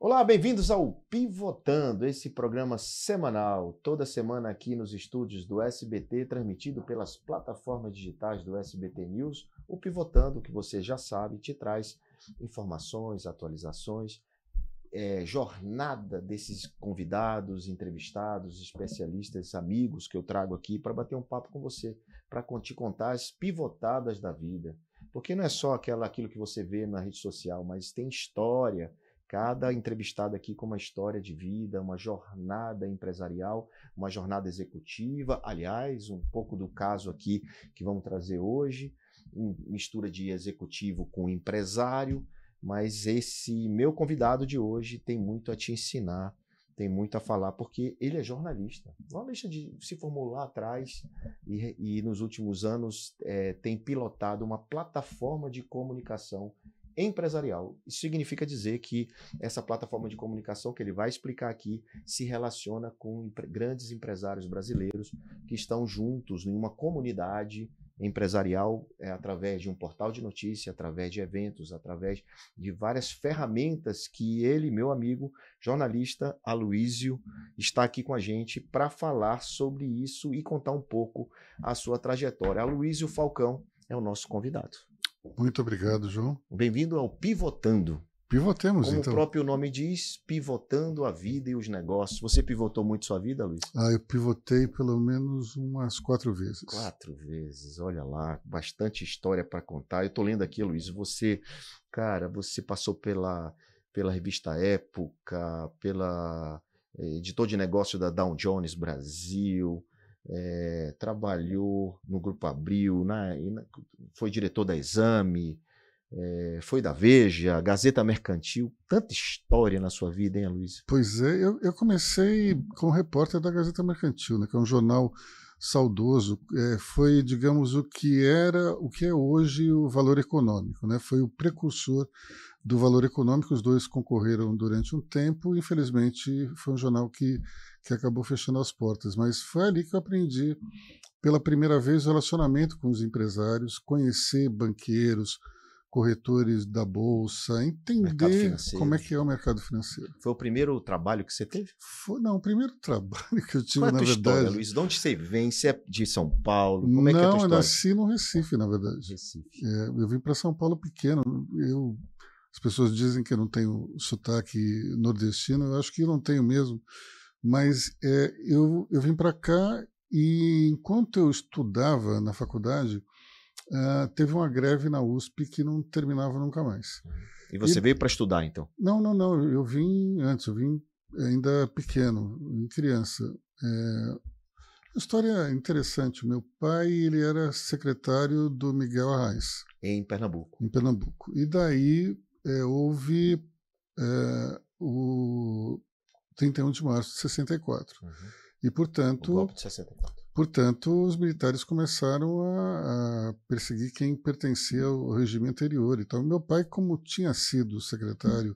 Olá, bem-vindos ao Pivotando, esse programa semanal, toda semana aqui nos estúdios do SBT, transmitido pelas plataformas digitais do SBT News. O Pivotando, que você já sabe, te traz informações, atualizações, jornada desses convidados, entrevistados, especialistas, amigos que eu trago aqui para bater um papo com você, para te contar as pivotadas da vida. Porque não é só aquilo que você vê na rede social, mas tem história. Cada entrevistado aqui com uma história de vida, uma jornada empresarial, uma jornada executiva. Aliás, um pouco do caso aqui que vamos trazer hoje, mistura de executivo com empresário, mas esse meu convidado de hoje tem muito a te ensinar, tem muito a falar, porque ele é jornalista. Se formou lá atrás e nos últimos anos tem pilotado uma plataforma de comunicação empresarial. Isso significa dizer que essa plataforma de comunicação que ele vai explicar aqui se relaciona com grandes empresários brasileiros que estão juntos em uma comunidade empresarial através de um portal de notícia, através de eventos, através de várias ferramentas que ele, meu amigo jornalista Aloysio, está aqui com a gente para falar sobre isso e contar um pouco a sua trajetória. Aloysio Falcão é o nosso convidado. Muito obrigado, João. Bem-vindo ao Pivotando. Pivotemos, Como então. o próprio nome diz, pivotando a vida e os negócios. Você pivotou muito sua vida, Luiz? Eu pivotei pelo menos umas 4 vezes. 4 vezes, olha lá, bastante história para contar. Eu estou lendo aqui, Luiz, você passou pela revista Época, pela editor de negócio da Dow Jones Brasil, trabalhou no Grupo Abril, foi diretor da Exame, foi da Veja, Gazeta Mercantil. Tanta história na sua vida, hein, Luiz? Pois é, eu comecei como repórter da Gazeta Mercantil, né, que é um jornal saudoso. Foi, digamos, o que é hoje o Valor Econômico, né? Foi o precursor do Valor Econômico. Os dois concorreram durante um tempo. Infelizmente, foi um jornal que acabou fechando as portas, mas foi ali que eu aprendi pela primeira vez o relacionamento com os empresários, conhecer banqueiros, corretores da bolsa, entender como é que é o mercado financeiro. Foi o primeiro trabalho que você teve? Não, o primeiro trabalho que eu tive, Qual é a tua história, verdade... Luiz? De onde você vem? Você é de São Paulo? Como é que é a tua história? Não, eu nasci no Recife, na verdade. Recife. Eu vim para São Paulo pequeno. As pessoas dizem que eu não tenho sotaque nordestino, eu acho que eu não tenho mesmo. Mas eu vim para cá e, enquanto eu estudava na faculdade, teve uma greve na USP que não terminava nunca mais. E você veio para estudar, então? Não. Eu vim antes, eu vim ainda pequeno, em criança. Uma história interessante. O meu pai, ele era secretário do Miguel Arraes. Em Pernambuco. Em Pernambuco. E daí houve o 31 de março de 64. Uhum. E, portanto, o golpe de 64. Portanto, os militares começaram a perseguir quem pertencia ao regime anterior. Então, meu pai, como tinha sido secretário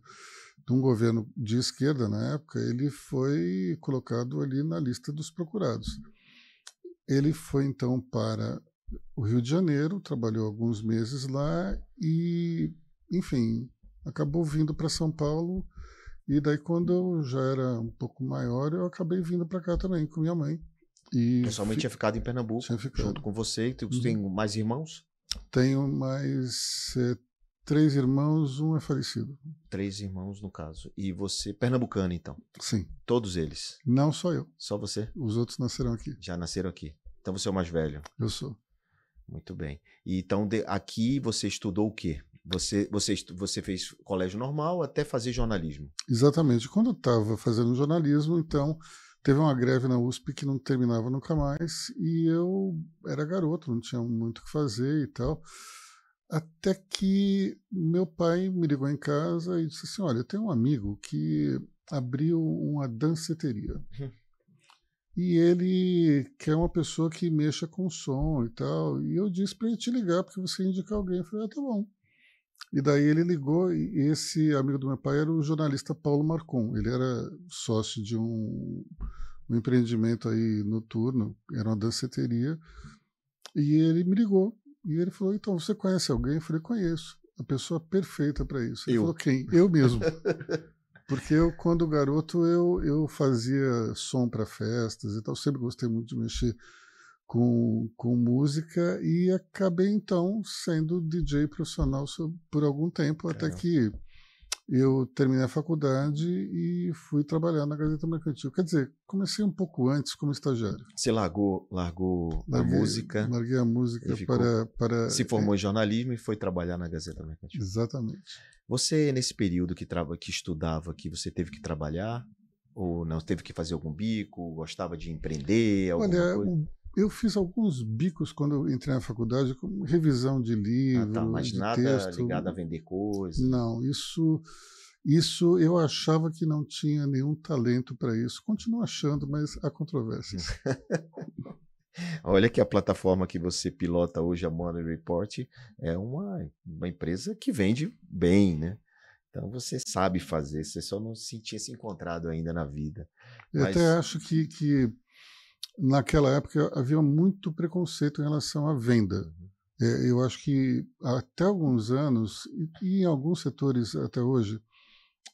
de um governo de esquerda na época, ele foi colocado ali na lista dos procurados. Ele foi, então, para o Rio de Janeiro, trabalhou alguns meses lá e, enfim, acabou vindo para São Paulo. E daí, quando eu já era um pouco maior, eu acabei vindo para cá também com minha mãe. Pessoalmente tinha ficado em Pernambuco, junto com você. Você tem mais irmãos? Tenho mais 3 irmãos, um é falecido. 3 irmãos, no caso. E você, pernambucano, então? Sim. Todos eles? Não, só eu. Só você? Os outros nasceram aqui. Já nasceram aqui. Então você é o mais velho? Eu sou. Muito bem. E então, aqui você estudou o quê? Você fez colégio normal até fazer jornalismo? Exatamente. Quando eu estava fazendo jornalismo, então, teve uma greve na USP que não terminava nunca mais e eu era garoto, não tinha muito o que fazer e tal. Até que meu pai me ligou em casa e disse assim, olha, eu tenho um amigo que abriu uma danceteria. E ele quer uma pessoa que mexa com som e tal. E eu disse para ele te ligar, porque você indica alguém. Eu falei, tá bom. E daí ele ligou, e esse amigo do meu pai era o jornalista Paulo Marcon. Ele era sócio de um empreendimento aí noturno, era uma danceteria. E ele me ligou. E ele falou, então, você conhece alguém? Eu falei, conheço. A pessoa perfeita para isso. Ele falou, quem? Eu mesmo. Porque eu, quando garoto, eu fazia som para festas e tal, sempre gostei muito de mexer com música e acabei, então, sendo DJ profissional por algum tempo, até Caramba. que eu terminei a faculdade e fui trabalhar na Gazeta Mercantil. Quer dizer, comecei um pouco antes como estagiário. Você largou a música. Larguei a música para... Se formou em jornalismo e foi trabalhar na Gazeta Mercantil. Exatamente. Você, nesse período que estudava aqui, você teve que trabalhar? Ou não? Teve que fazer algum bico? Gostava de empreender? Alguma coisa? Eu fiz alguns bicos quando eu entrei na faculdade, como revisão de livros, Mas de nada texto. ligado a vender coisas? Não, isso eu achava que não tinha nenhum talento para isso. Continuo achando, mas há controvérsias. Olha que a plataforma que você pilota hoje, a Money Report, é uma empresa que vende bem, né? Então você sabe fazer, você só não tinha se encontrado ainda na vida. Eu até acho que naquela época havia muito preconceito em relação à venda. Eu acho que até alguns anos, e em alguns setores até hoje,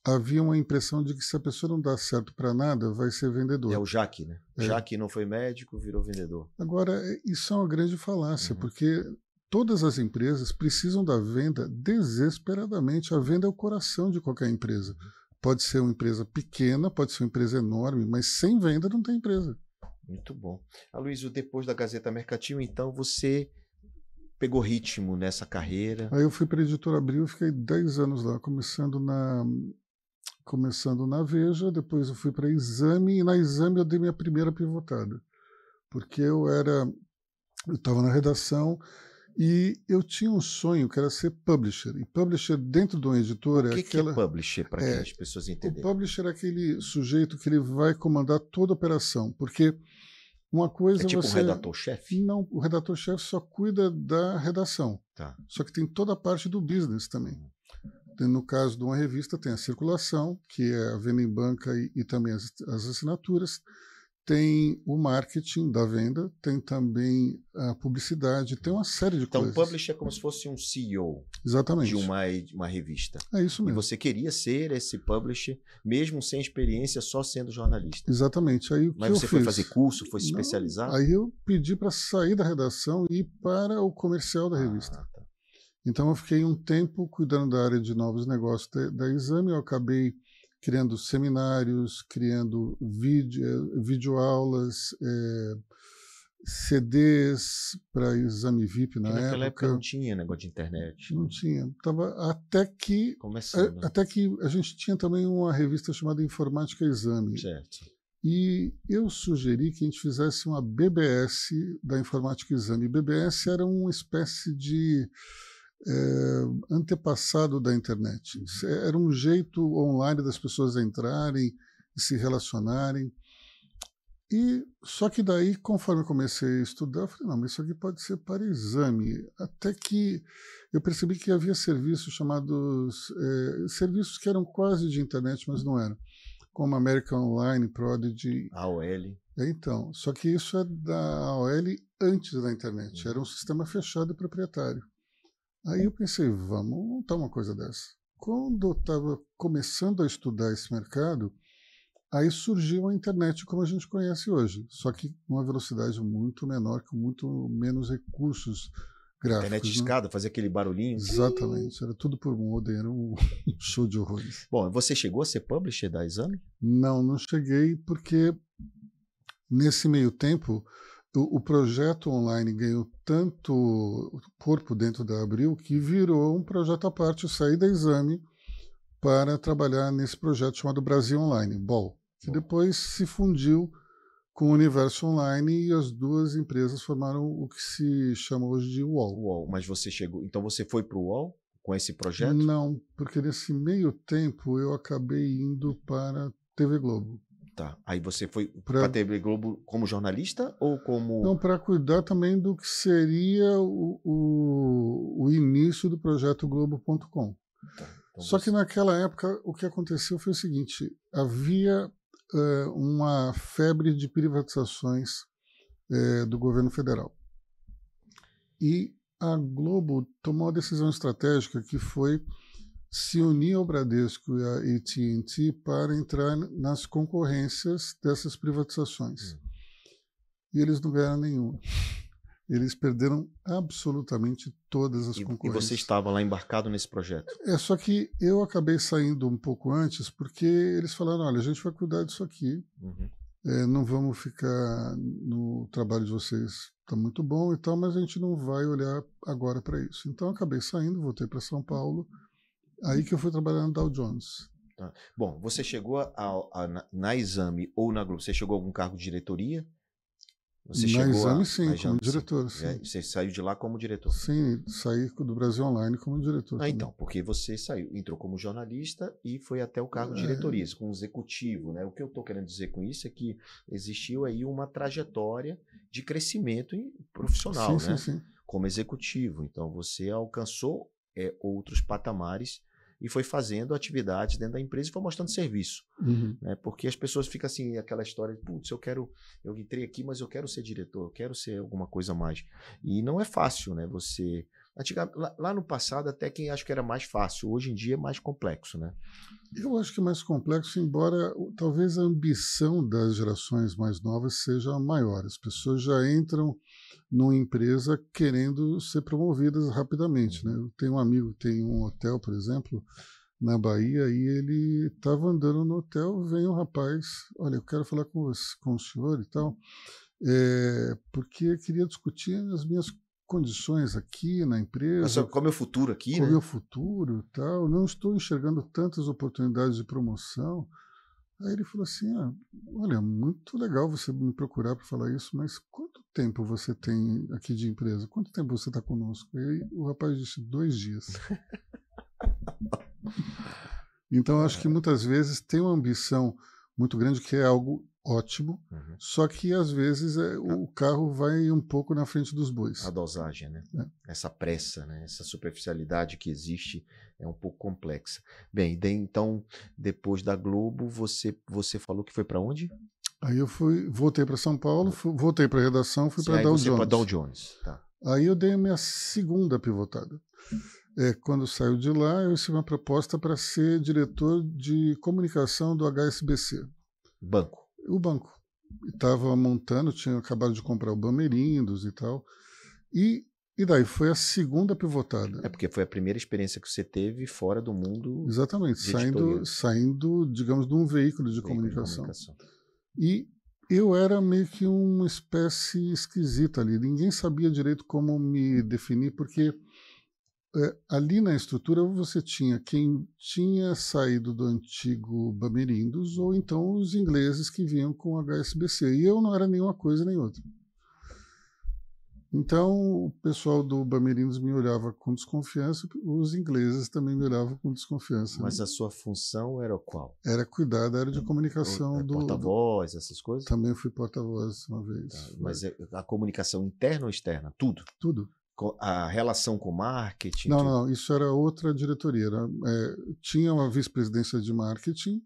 havia uma impressão de que se a pessoa não dá certo para nada, vai ser vendedor. É o Jaque, né? Jaque não foi médico, virou vendedor. Agora, isso é uma grande falácia, porque todas as empresas precisam da venda desesperadamente. A venda é o coração de qualquer empresa. Pode ser uma empresa pequena, pode ser uma empresa enorme, mas sem venda não tem empresa. Muito bom. Aloysio, depois da Gazeta Mercantil, então, você pegou ritmo nessa carreira? Aí eu fui para a Editora Abril e fiquei 10 anos lá, começando na Veja, depois eu fui para Exame, e na Exame eu dei minha primeira pivotada, porque eu estava na redação e eu tinha um sonho que era ser publisher, e publisher dentro de uma editora... O que é publisher, para que as pessoas entenderem? O publisher é aquele sujeito que ele vai comandar toda a operação, porque uma coisa é tipo um redator-chefe? Não, o redator-chefe só cuida da redação, só que tem toda a parte do business também. No caso de uma revista, tem a circulação, que é a venda em banca e também as assinaturas, tem o marketing da venda, tem também a publicidade, tem uma série de coisas. Então, o publisher é como se fosse um CEO. Exatamente. De uma revista. É isso mesmo. E você queria ser esse publisher, mesmo sem experiência, só sendo jornalista. Exatamente. Aí, Mas você foi fazer curso, foi se especializar? Aí eu pedi para sair da redação e ir para o comercial da revista. Então eu fiquei um tempo cuidando da área de novos negócios da Exame, eu acabei criando seminários, criando videoaulas, CDs para Exame VIP naquela época não tinha negócio de internet. Não tinha. Até que a gente tinha também uma revista chamada Informática Exame. Certo. E eu sugeri que a gente fizesse uma BBS da Informática Exame. BBS era uma espécie de antepassado da internet. Era um jeito online das pessoas entrarem e se relacionarem. E só que daí, conforme eu comecei a estudar, eu falei, não, mas isso aqui pode ser para Exame. Até que eu percebi que havia serviços chamados, serviços que eram quase de internet, mas não eram, como American Online, Prodigy. AOL. Então, só que isso é da AOL antes da internet. Era um sistema fechado e proprietário. Aí eu pensei, vamos montar uma coisa dessa. Quando eu estava começando a estudar esse mercado, aí surgiu a internet como a gente conhece hoje, só que com uma velocidade muito menor, com muito menos recursos gráficos. Internet discada, fazia aquele barulhinho. Exatamente, era tudo por modem, era um show de horrores. Bom, você chegou a ser publisher da Exame? Não cheguei, porque nesse meio tempo o projeto online ganhou tanto corpo dentro da Abril que virou um projeto à parte. Eu saí da Exame para trabalhar nesse projeto chamado Brasil Online, BOL, que depois se fundiu com o Universo Online e as duas empresas formaram o que se chama hoje de UOL. Mas você chegou, então você foi para o UOL com esse projeto? Não, porque nesse meio tempo eu acabei indo para a TV Globo. Tá. Aí você foi para a TV Globo como jornalista ou como... Não, para cuidar também do que seria o início do projeto Globo.com. Tá. Então Só que naquela época o que aconteceu foi o seguinte, havia uma febre de privatizações do governo federal. E a Globo tomou uma decisão estratégica que foi se unir ao Bradesco e à AT&T para entrar nas concorrências dessas privatizações. E eles não ganharam nenhuma. Eles perderam absolutamente todas as concorrências. E você estava lá embarcado nesse projeto? Só que eu acabei saindo um pouco antes, porque eles falaram, olha, a gente vai cuidar disso aqui, não vamos ficar no trabalho de vocês, está muito bom e tal, mas a gente não vai olhar agora para isso. Então eu acabei saindo, voltei para São Paulo, aí que eu fui trabalhar no Dow Jones. Tá. Bom, você chegou na Exame ou na Globo, você chegou a algum cargo de diretoria? Você na Exame, sim, como diretor. Sim. Você saiu de lá como diretor? Sim, saí do Brasil Online como diretor. Então, porque você entrou como jornalista e foi até o cargo de diretoria, como executivo, né? O que eu estou querendo dizer com isso é que existiu aí uma trajetória de crescimento profissional, né? Sim. Como executivo. Então, você alcançou outros patamares e foi fazendo atividades dentro da empresa e foi mostrando serviço. Né? Porque as pessoas ficam assim, aquela história de, putz, eu entrei aqui, mas eu quero ser diretor, eu quero ser alguma coisa a mais. E não é fácil, né? Você... Lá no passado, até quem acha que era mais fácil, hoje em dia é mais complexo, né? Eu acho que é mais complexo, embora talvez a ambição das gerações mais novas seja maior. As pessoas já entram numa empresa querendo ser promovidas rapidamente, né? Eu tenho um amigo que tem um hotel, por exemplo, na Bahia, e ele estava andando no hotel, vem um rapaz, olha, eu quero falar com o senhor e tal, porque eu queria discutir as minhas condições aqui na empresa. Qual é o meu futuro aqui, qual né? é o meu futuro e tal, não estou enxergando tantas oportunidades de promoção. Aí ele falou assim, olha, muito legal você me procurar para falar isso, mas quanto tempo você tem aqui de empresa? Quanto tempo você está conosco? E aí o rapaz disse, 2 dias. Então, acho que muitas vezes tem uma ambição muito grande, que é algo ótimo, só que às vezes o carro vai um pouco na frente dos bois. A dosagem, né? Essa pressa, né? Essa superficialidade que existe é um pouco complexa. Bem, então, depois da Globo, você falou que foi para onde? Aí eu voltei para São Paulo, voltei para a redação, fui para Dow Jones. Para Dow Jones, tá. Aí eu dei a minha segunda pivotada. Quando saiu de lá, eu recebi uma proposta para ser diretor de comunicação do HSBC. Banco. O banco. Estava montando, tinha acabado de comprar o Bamerindos e tal. E daí foi a segunda pivotada. Porque foi a primeira experiência que você teve fora do mundo. Exatamente, saindo, digamos, de um veículo de comunicação. E eu era meio que uma espécie esquisita ali. Ninguém sabia direito como me definir, porque ali na estrutura você tinha quem tinha saído do antigo Bamerindos ou então os ingleses que vinham com o HSBC. E eu não era nenhuma coisa nem outra. Então o pessoal do Bamerindos me olhava com desconfiança, os ingleses também me olhavam com desconfiança. Mas a sua função era qual? Era cuidar da área de comunicação porta-voz, essas coisas? Também fui porta-voz uma vez. Tá, mas a comunicação interna ou externa? Tudo? Tudo. A relação com o marketing? Não, isso era outra diretoria. Tinha uma vice-presidência de marketing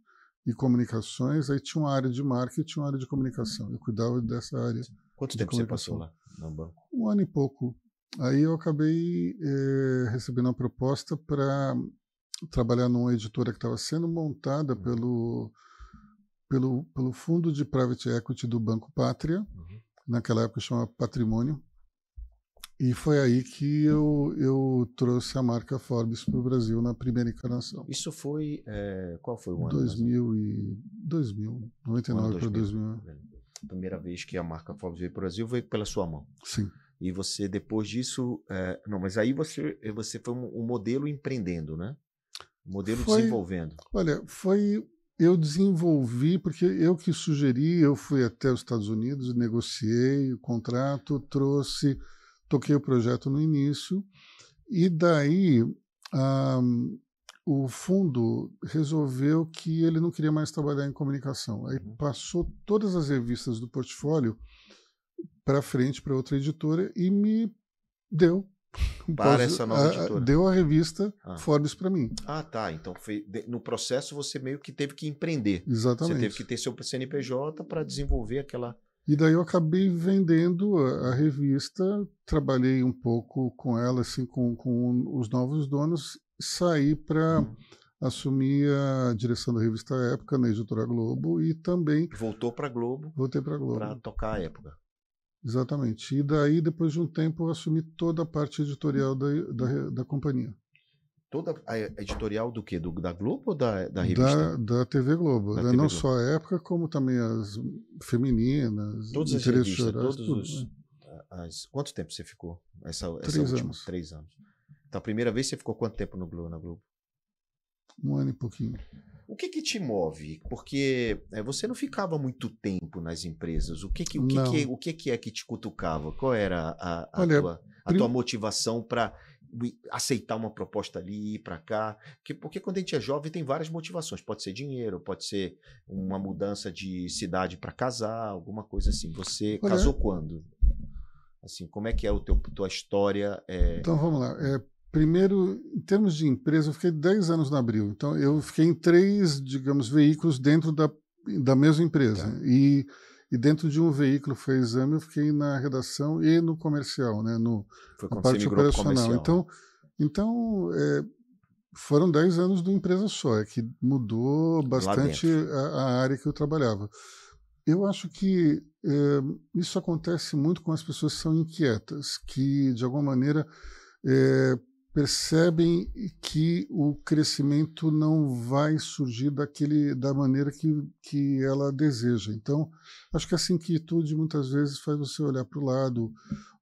e comunicações, aí tinha uma área de marketing e uma área de comunicação. Eu cuidava dessa área. Quanto tempo você passou lá no banco? 1 ano e pouco. Aí eu acabei recebendo uma proposta para trabalhar numa editora que estava sendo montada pelo fundo de private equity do Banco Pátria, naquela época chamava Patrimônio. E foi aí que eu trouxe a marca Forbes para o Brasil na primeira encarnação. Isso foi... qual foi o ano? 2000, 99 para 2000. A primeira vez que a marca Forbes veio para o Brasil veio pela sua mão. Sim. E você, depois disso... mas aí você foi um modelo empreendendo, né? Um modelo desenvolvendo. Olha, eu desenvolvi, porque eu que sugeri, eu fui até os Estados Unidos, negociei o contrato, toquei o projeto no início, e daí o fundo resolveu que ele não queria mais trabalhar em comunicação. Aí passou todas as revistas do portfólio para frente para outra editora e me deu. Para essa nova editora. Deu a revista Forbes para mim. Tá. Então no processo você meio que teve que empreender. Exatamente. Você teve que ter seu CNPJ para desenvolver aquela... E daí eu acabei vendendo a revista, trabalhei um pouco com ela, assim, com os novos donos, saí para assumir a direção da revista Época, na Editora Globo, e também... Voltou para a Globo. Voltei para a Globo. Para tocar a Época. Exatamente. E daí, depois de um tempo, eu assumi toda a parte editorial da companhia. Toda a editorial do quê? Da Globo ou da revista? Da TV Globo. Da não TV só a Época, como também as femininas. Todas as revistas, Quanto tempo você ficou? Essa 3 anos. 3 anos. Então, a primeira vez você ficou quanto tempo na Globo? 1 ano e pouquinho. O que te move? Porque você não ficava muito tempo nas empresas. O que é que te cutucava? Qual era a tua motivação para aceitar uma proposta ali, ir para cá? Porque quando a gente é jovem tem várias motivações. Pode ser dinheiro, pode ser uma mudança de cidade para casar, alguma coisa assim. Você casou quando? Assim, como é que é tua história? Então vamos lá. Primeiro, em termos de empresa, eu fiquei 10 anos na Abril. Então, eu fiquei em 3, digamos, veículos dentro da mesma empresa. Tá. E dentro de um veículo foi Exame, eu fiquei na redação e no comercial, né, na parte operacional. Então foram 10 anos de uma empresa só, que mudou bastante a área que eu trabalhava. Eu acho que isso acontece muito com as pessoas que são inquietas, que, de alguma maneira, percebem que o crescimento não vai surgir da maneira que ela deseja. Então, acho que essa inquietude muitas vezes faz você olhar para o lado.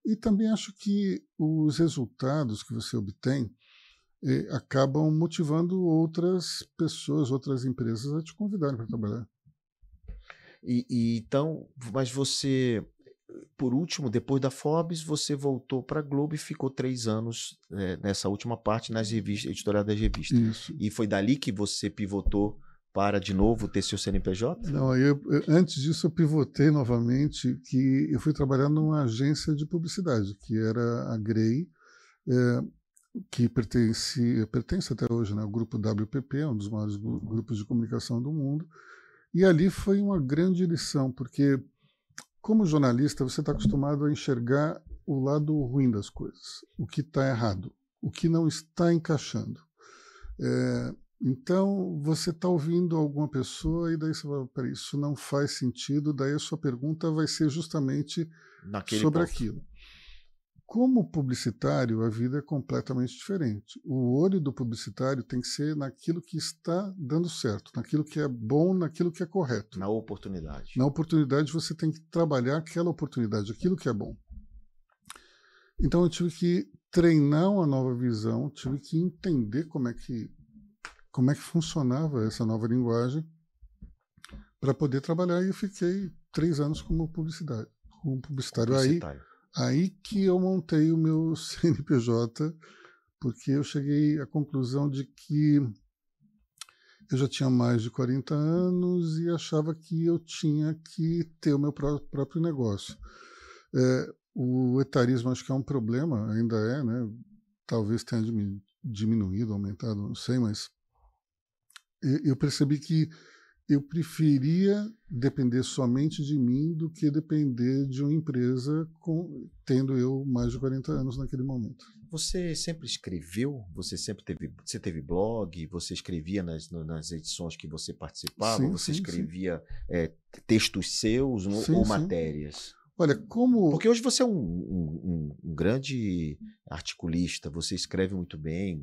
E também acho que os resultados que você obtém acabam motivando outras pessoas, outras empresas a te convidarem para trabalhar. Então, mas você... Por último, depois da Forbes, você voltou para a Globo e ficou 3 anos nessa última parte nas revistas, editorial das revistas. Isso. E foi dali que você pivotou para, de novo, ter seu CNPJ? Não, antes disso eu pivotei novamente, que eu fui trabalhar numa agência de publicidade, que era a Grey, que pertence até hoje, né, ao grupo WPP, um dos maiores grupos de comunicação do mundo. E ali foi uma grande lição, porque... Como jornalista, você está acostumado a enxergar o lado ruim das coisas, o que está errado, o que não está encaixando. Então, você está ouvindo alguma pessoa e daí você fala, peraí, isso não faz sentido, daí a sua pergunta vai ser justamente sobre aquilo. Como publicitário, a vida é completamente diferente. O olho do publicitário tem que ser naquilo que está dando certo, naquilo que é bom, naquilo que é correto. Na oportunidade. Na oportunidade, você tem que trabalhar aquela oportunidade, aquilo que é bom. Então, eu tive que treinar uma nova visão, tive que entender como é que funcionava essa nova linguagem para poder trabalhar, e eu fiquei 3 anos como publicitário. Aí que eu montei o meu CNPJ, porque eu cheguei à conclusão de que eu já tinha mais de 40 anos e achava que eu tinha que ter o meu próprio negócio. O etarismo acho que é um problema, ainda né? Talvez tenha diminuído, aumentado, não sei, mas eu percebi que eu preferia depender somente de mim do que depender de uma empresa tendo eu mais de 40 anos naquele momento. Você sempre escreveu? Você teve blog? Você escrevia nas edições que você participava? Sim, você escrevia textos seus ou matérias? Olha, Porque hoje você é um grande articulista, você escreve muito bem,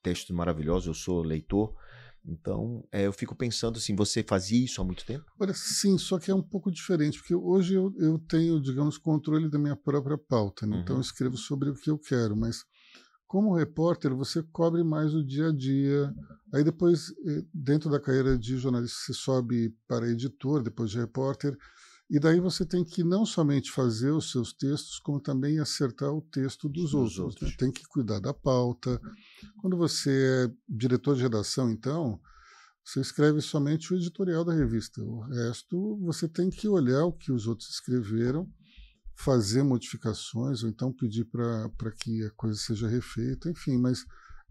textos maravilhosos, eu sou leitor. Então, eu fico pensando assim, você fazia isso há muito tempo? Olha, sim, só que é um pouco diferente, porque hoje eu tenho, digamos, controle da minha própria pauta, né? Então eu escrevo sobre o que eu quero, mas como repórter você cobre mais o dia a dia, aí depois, dentro da carreira de jornalista, você sobe para editor, depois de repórter, e daí você tem que não somente fazer os seus textos, como também acertar o texto dos outros. Né? Tem que cuidar da pauta. Quando você é diretor de redação, então, você escreve somente o editorial da revista. O resto, você tem que olhar o que os outros escreveram, fazer modificações, ou então pedir para que a coisa seja refeita, enfim. Mas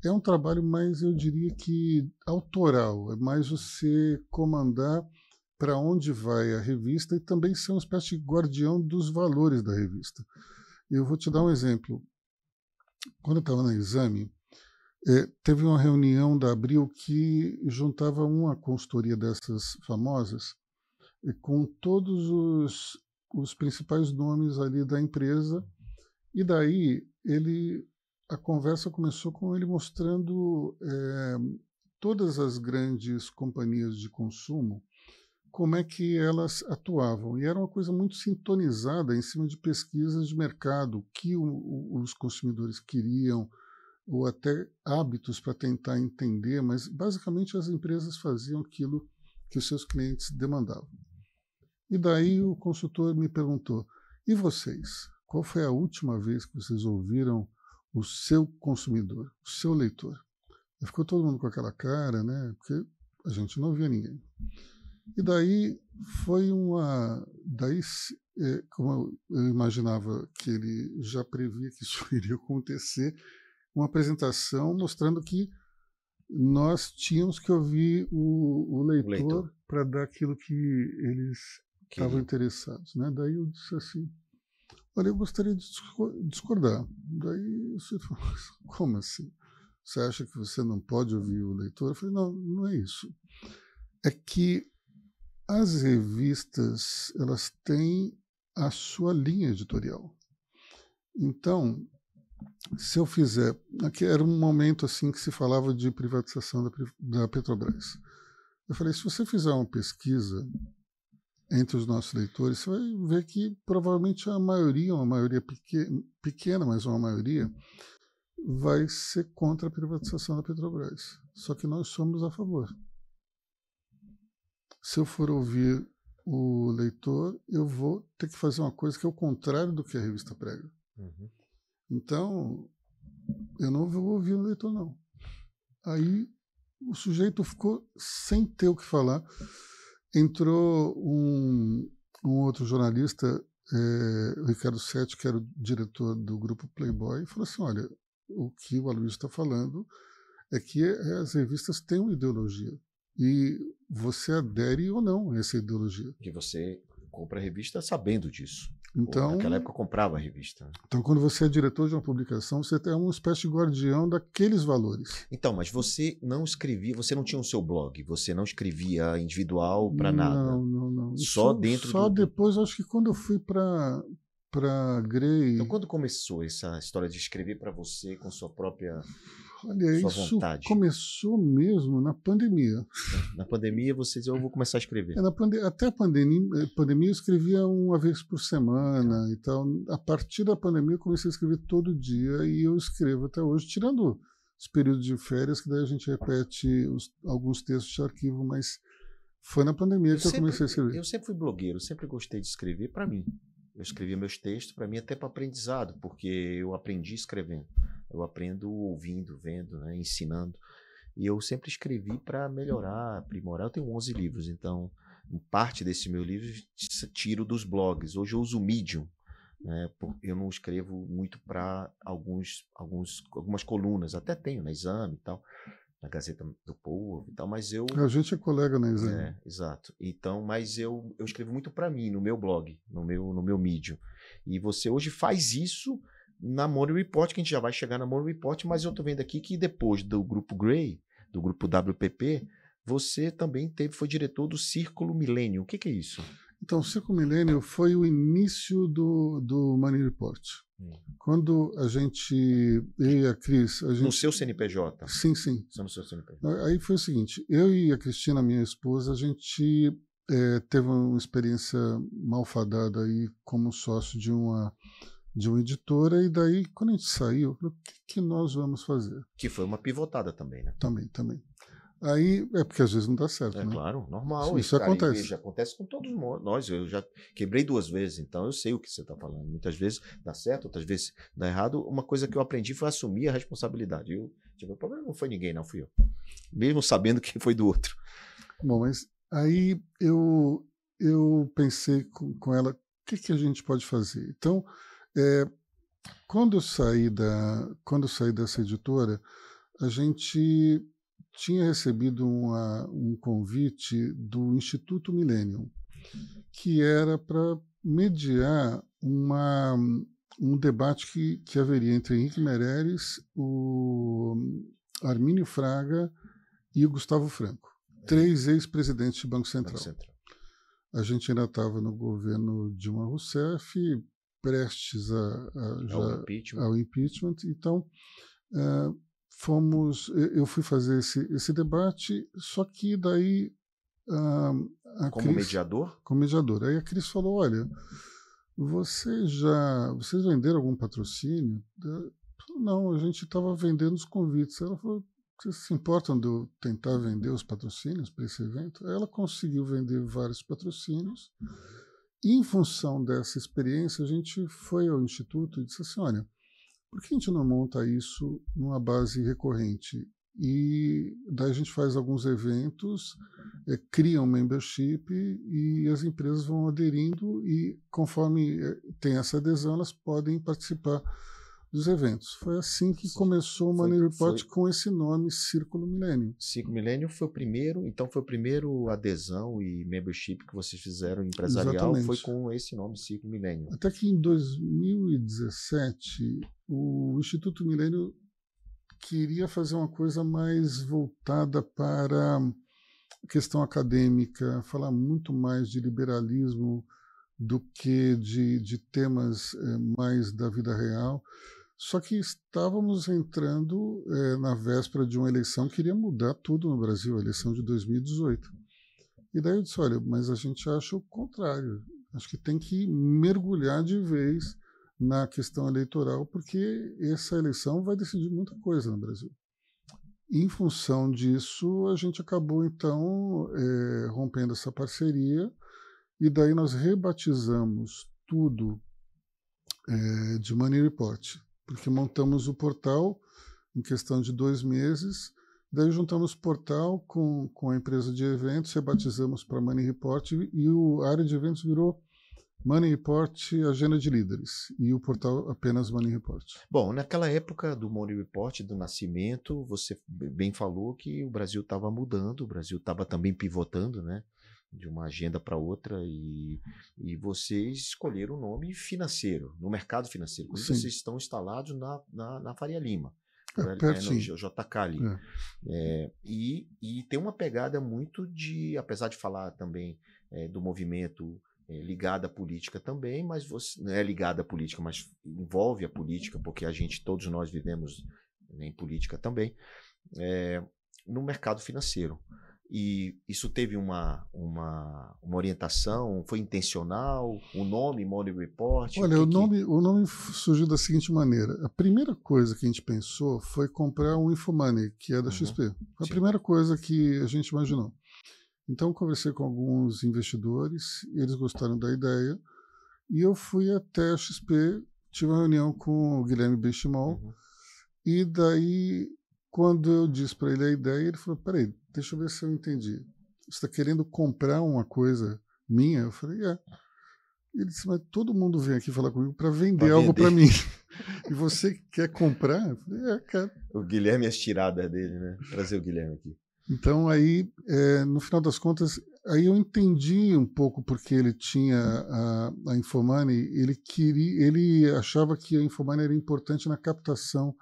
é um trabalho mais, eu diria que autoral. É mais você comandar para onde vai a revista e também ser uma espécie de guardião dos valores da revista. Eu vou te dar um exemplo. Quando eu estava na Exame, teve uma reunião da Abril que juntava uma consultoria dessas famosas com todos os principais nomes ali da empresa, e daí a conversa começou com ele mostrando todas as grandes companhias de consumo, como é que elas atuavam. E era uma coisa muito sintonizada em cima de pesquisas de mercado, o que os consumidores queriam, ou até hábitos para tentar entender, mas basicamente as empresas faziam aquilo que os seus clientes demandavam. E daí o consultor me perguntou, e vocês? Qual foi a última vez que vocês ouviram o seu consumidor, o seu leitor? E ficou todo mundo com aquela cara, né? Porque a gente não via ninguém. E daí foi como eu imaginava que ele já previa que isso iria acontecer, uma apresentação mostrando que nós tínhamos que ouvir o leitor para dar aquilo que eles estavam interessados, né? Daí eu disse assim, olha, eu gostaria de discordar. Daí você falou, como assim? Você acha que você não pode ouvir o leitor? Eu falei, não, não é isso. É que as revistas, elas têm a sua linha editorial. Então, se eu fizer... Aqui era um momento assim que se falava de privatização da Petrobras. Eu falei, se você fizer uma pesquisa entre os nossos leitores, você vai ver que provavelmente uma maioria pequena, mas uma maioria, vai ser contra a privatização da Petrobras. Só que nós somos a favor. Se eu for ouvir o leitor, eu vou ter que fazer uma coisa que é o contrário do que a revista prega. Uhum. Então, eu não vou ouvir o leitor, não. Aí o sujeito ficou sem ter o que falar. Entrou um outro jornalista, o Ricardo Sete, que era o diretor do grupo Playboy, e falou assim, olha, o que o Aloysio está falando é que as revistas têm uma ideologia. E você adere ou não a essa ideologia. Que você compra a revista sabendo disso. Então, naquela época eu comprava a revista. Então, quando você é diretor de uma publicação, você é uma espécie de guardião daqueles valores. Então, mas você não escrevia, você não tinha o seu blog, você não escrevia individual para nada. Não. Só dentro Só depois, acho que quando eu fui para Grey... Então, quando começou essa história de escrever para você com sua própria... Olha, sua isso vontade. Começou mesmo na pandemia. Na pandemia você dizia, eu vou começar a escrever. Até a pandemia eu escrevia uma vez por semana e tal. A partir da pandemia eu comecei a escrever todo dia e eu escrevo até hoje, tirando os períodos de férias, que daí a gente repete alguns textos de arquivo, mas foi na pandemia que eu comecei a escrever. Eu sempre fui blogueiro, sempre gostei de escrever para mim. Eu escrevia meus textos para mim até para aprendizado, porque eu aprendi escrevendo. Eu aprendo ouvindo, vendo, né, ensinando. E eu sempre escrevi para melhorar, aprimorar. Eu tenho 11 livros, então parte desse meu livro tiro dos blogs. Hoje eu uso o Medium. Né, eu não escrevo muito para algumas colunas. Até tenho na Exame e tal, na Gazeta do Povo e tal, mas eu... A gente é colega na Exame. Exato. Então, mas eu escrevo muito para mim, no meu blog, no meu Medium. E você hoje faz isso na Morning Report, que a gente já vai chegar na Morning Report, mas eu estou vendo aqui que depois do grupo Grey, do grupo WPP, você também foi diretor do Círculo Milênio. O que é isso? Então, o Círculo Milênio foi o início do Morning Report. Quando eu e a Cris... No seu CNPJ? Sim. Só no seu CNPJ. Aí foi o seguinte, eu e a Cristina, minha esposa, a gente teve uma experiência malfadada aí como sócio de uma editora, e daí, quando a gente saiu, eu falei, o que nós vamos fazer? Que foi uma pivotada também, né? Também. Aí, porque às vezes não dá certo, né? Claro, normal. Isso acontece. Veja, acontece com todos nós. Eu já quebrei 2 vezes, então eu sei o que você está falando. Muitas vezes dá certo, outras vezes dá errado. Uma coisa que eu aprendi foi assumir a responsabilidade. O problema não foi ninguém, não fui eu. Mesmo sabendo que foi do outro. Bom, mas aí eu pensei com ela, o que a gente pode fazer? Então, quando eu saí dessa editora, a gente tinha recebido um convite do Instituto Millennium, que era para mediar um debate que haveria entre Henrique Meirelles, Armínio Fraga e o Gustavo Franco. 3 ex-presidentes do Banco Central. A gente ainda estava no governo Dilma Rousseff, prestes ao impeachment. Então, eu fui fazer esse debate, só que daí... Como mediador? Como mediador. Aí a Cris falou, olha, vocês venderam algum patrocínio? Não, a gente estava vendendo os convites. Ela falou, vocês se importam de eu tentar vender os patrocínios para esse evento? Ela conseguiu vender vários patrocínios. E, em função dessa experiência, a gente foi ao Instituto e disse assim, olha, por que a gente não monta isso numa base recorrente? E daí a gente faz alguns eventos, cria um membership e as empresas vão aderindo e conforme tem essa adesão, elas podem participar dos eventos. Foi assim que começou o Money Report com esse nome, Círculo Milênio. Círculo Milênio foi o primeiro, então foi o primeiro adesão e membership que vocês fizeram empresarial. Exatamente. Foi com esse nome, Círculo Milênio. Até que em 2017, o Instituto Milênio queria fazer uma coisa mais voltada para a questão acadêmica, falar muito mais de liberalismo do que de temas mais da vida real. Só que estávamos entrando na véspera de uma eleição que iria mudar tudo no Brasil, a eleição de 2018. E daí eu disse, olha, mas a gente acha o contrário. Acho que tem que mergulhar de vez na questão eleitoral, porque essa eleição vai decidir muita coisa no Brasil. Em função disso, a gente acabou, então, rompendo essa parceria, e daí nós rebatizamos tudo de Money Report, porque montamos o portal em questão de 2 meses, daí juntamos o portal com a empresa de eventos, rebatizamos para Money Report, e a área de eventos virou Money Report, Agenda de Líderes, e o portal apenas Money Report. Bom, naquela época do Money Report, do nascimento, você bem falou que o Brasil estava mudando, o Brasil estava também pivotando, né, de uma agenda para outra, e vocês escolheram o nome financeiro, no mercado financeiro. Por isso vocês estão instalados na Faria Lima. No JK ali. E tem uma pegada muito de, apesar de falar também do movimento ligada à política também, mas você não é ligada à política, mas envolve a política, porque todos nós vivemos em política também, no mercado financeiro. E isso teve uma orientação, foi intencional, o nome Money Report? Olha, o nome surgiu da seguinte maneira. A primeira coisa que a gente pensou foi comprar um Infomoney, que é da XP. Foi a primeira coisa que a gente imaginou. Então, eu conversei com alguns investidores, eles gostaram da ideia, e eu fui até a XP, tive uma reunião com o Guilherme Benchimol, e daí, quando eu disse para ele a ideia, ele falou, peraí, deixa eu ver se eu entendi. Você está querendo comprar uma coisa minha? Eu falei, Ele disse, mas todo mundo vem aqui falar comigo para vender algo para mim. E você quer comprar? Eu falei, quero. O Guilherme, as tiradas dele, né? Trazer o Guilherme aqui. Então, aí, no final das contas, aí eu entendi um pouco porque ele tinha a Infomoney, ele achava que a Infomoney era importante na captação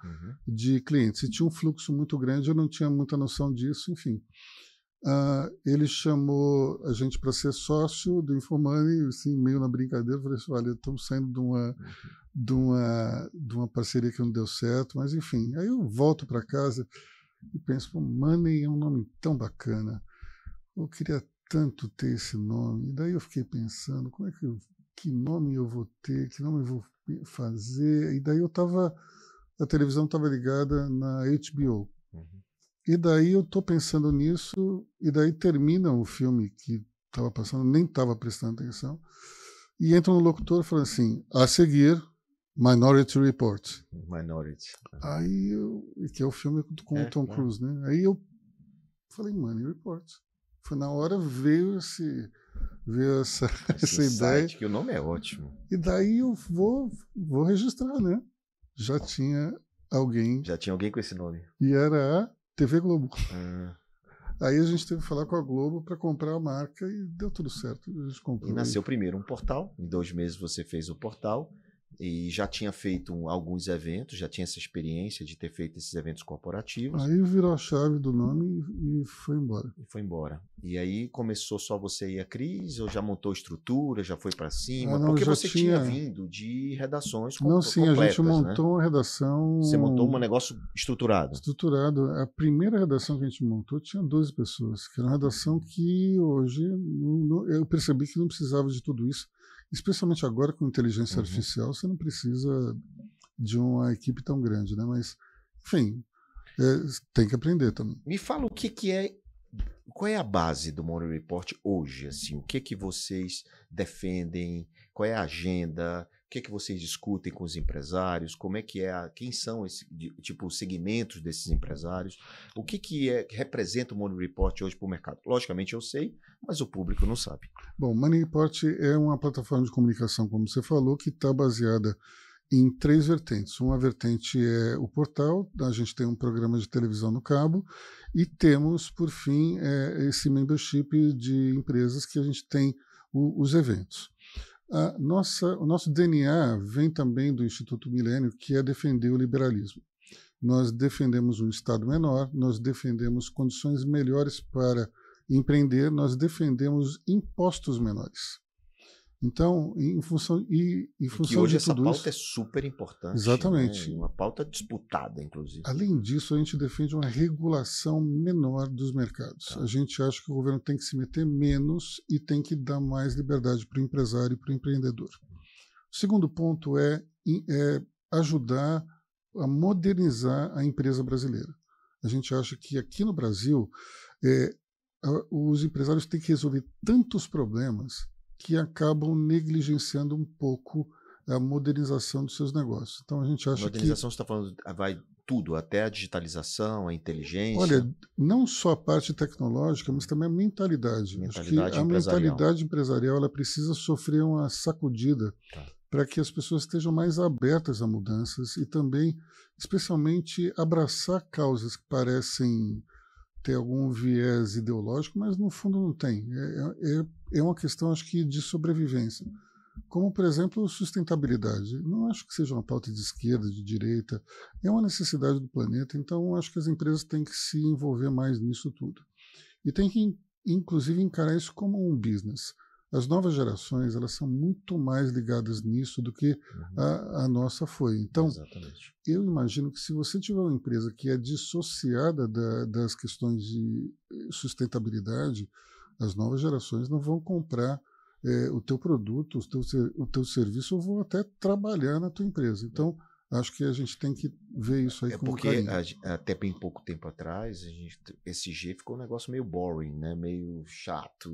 de clientes. E tinha um fluxo muito grande, eu não tinha muita noção disso, enfim. Ele chamou a gente para ser sócio do Infomoney, assim, meio na brincadeira, falei assim, olha, estamos saindo de uma parceria que não deu certo, mas enfim. Aí eu volto para casa e penso, Money é um nome tão bacana, eu queria tanto ter esse nome. E daí eu fiquei pensando, que nome eu vou ter, que nome eu vou fazer. E daí a televisão estava ligada na HBO. E daí eu estou pensando nisso, e daí termina o filme que estava passando, nem estava prestando atenção, e entra um locutor falando assim, a seguir, Minority Report. Minority. Aí que é o filme com o Tom Cruise, né? Aí eu falei, Money Report. Foi na hora veio essa ideia. Que o nome é ótimo. E daí eu vou registrar, né? Já tinha alguém com esse nome. E era a TV Globo. Aí a gente teve que falar com a Globo para comprar a marca e deu tudo certo. A gente comprou. E nasceu primeiro um portal. Em 2 meses você fez o portal. e já tinha feito alguns eventos, já tinha essa experiência de ter feito esses eventos corporativos. Aí virou a chave do nome e foi embora. E foi embora. E aí começou só você e a Cris, ou já montou estrutura, já foi para cima? Não, Porque já você tinha vindo de redações Não, sim, completas, a gente montou né? uma redação... Você montou um negócio estruturado. Estruturado. A primeira redação que a gente montou tinha 12 pessoas, que era uma redação que hoje eu percebi que não precisava de tudo isso, especialmente agora com inteligência artificial, você não precisa de uma equipe tão grande, né? Mas, enfim, tem que aprender também. Me fala o que é, qual é a base do Morning Report hoje, assim, o que vocês defendem, qual é a agenda, o que vocês discutem com os empresários, como é que quem são esse tipo segmentos desses empresários, o que representa o Morning Report hoje para o mercado? Logicamente eu sei, mas o público não sabe. Bom, o Morning Report é uma plataforma de comunicação, como você falou, que está baseada em 3 vertentes. Uma vertente é o portal, a gente tem um programa de televisão no cabo, e temos, por fim, esse membership de empresas que a gente tem os eventos. O nosso DNA vem também do Instituto Milênio, que é defender o liberalismo. Nós defendemos um Estado menor, nós defendemos condições melhores para empreender, nós defendemos impostos menores. Então, em função que hoje essa pauta é super importante. Exatamente. Né? Uma pauta disputada, inclusive. Além disso, a gente defende uma regulação menor dos mercados. A gente acha que o governo tem que se meter menos e tem que dar mais liberdade para o empresário e para o empreendedor. O segundo ponto é ajudar a modernizar a empresa brasileira. A gente acha que aqui no Brasil, os empresários têm que resolver tantos problemas que acabam negligenciando um pouco a modernização dos seus negócios. Então a gente acha que... Modernização, você está falando, vai tudo, até a digitalização, a inteligência? Olha, não só a parte tecnológica, mas também a mentalidade. A mentalidade empresarial ela precisa sofrer uma sacudida para que as pessoas estejam mais abertas a mudanças e também, especialmente, abraçar causas que parecem ter algum viés ideológico, mas no fundo não tem. É uma questão, acho que, de sobrevivência. Como, por exemplo, sustentabilidade. Não acho que seja uma pauta de esquerda, de direita. É uma necessidade do planeta, então acho que as empresas têm que se envolver mais nisso tudo. E tem que, inclusive, encarar isso como um business. As novas gerações elas são muito mais ligadas nisso do que a nossa foi. Então, exatamente. Eu imagino que se você tiver uma empresa que é dissociada das questões de sustentabilidade, as novas gerações não vão comprar o teu produto, o teu serviço, ou vão até trabalhar na tua empresa. Então, acho que a gente tem que ver isso aí com carinho. Até bem pouco tempo atrás, esse G ficou um negócio meio boring, né? Meio chato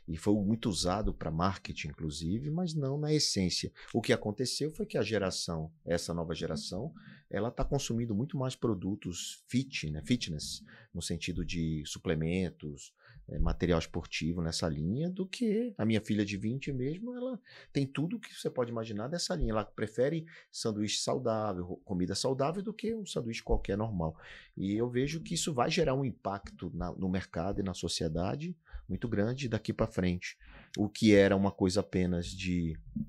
e foi muito usado para marketing, inclusive, mas não na essência. O que aconteceu foi que essa nova geração, ela está consumindo muito mais produtos fitness, no sentido de suplementos, material esportivo nessa linha, do que a minha filha de 20 mesmo, ela tem tudo que você pode imaginar dessa linha. Ela prefere sanduíche saudável, comida saudável, do que um sanduíche qualquer normal. E eu vejo que isso vai gerar um impacto no mercado e na sociedade muito grande daqui para frente. O que era uma coisa apenas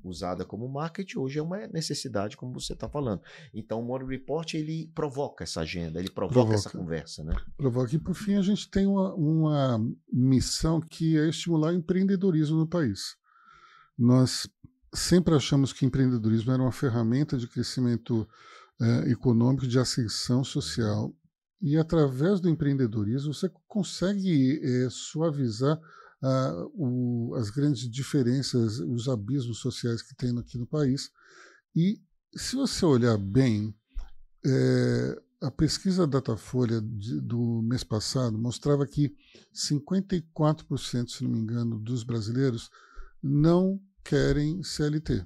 usada como marketing, hoje é uma necessidade, como você está falando. Então, o Morning Report, ele provoca essa agenda, ele provoca essa conversa, né? Provoca. E, por fim, a gente tem uma missão que é estimular o empreendedorismo no país. Nós sempre achamos que empreendedorismo era uma ferramenta de crescimento econômico, de ascensão social, e através do empreendedorismo você consegue suavizar as grandes diferenças, os abismos sociais que tem aqui no país. E se você olhar bem, a pesquisa Datafolha do mês passado mostrava que 54%, se não me engano, dos brasileiros não querem CLT.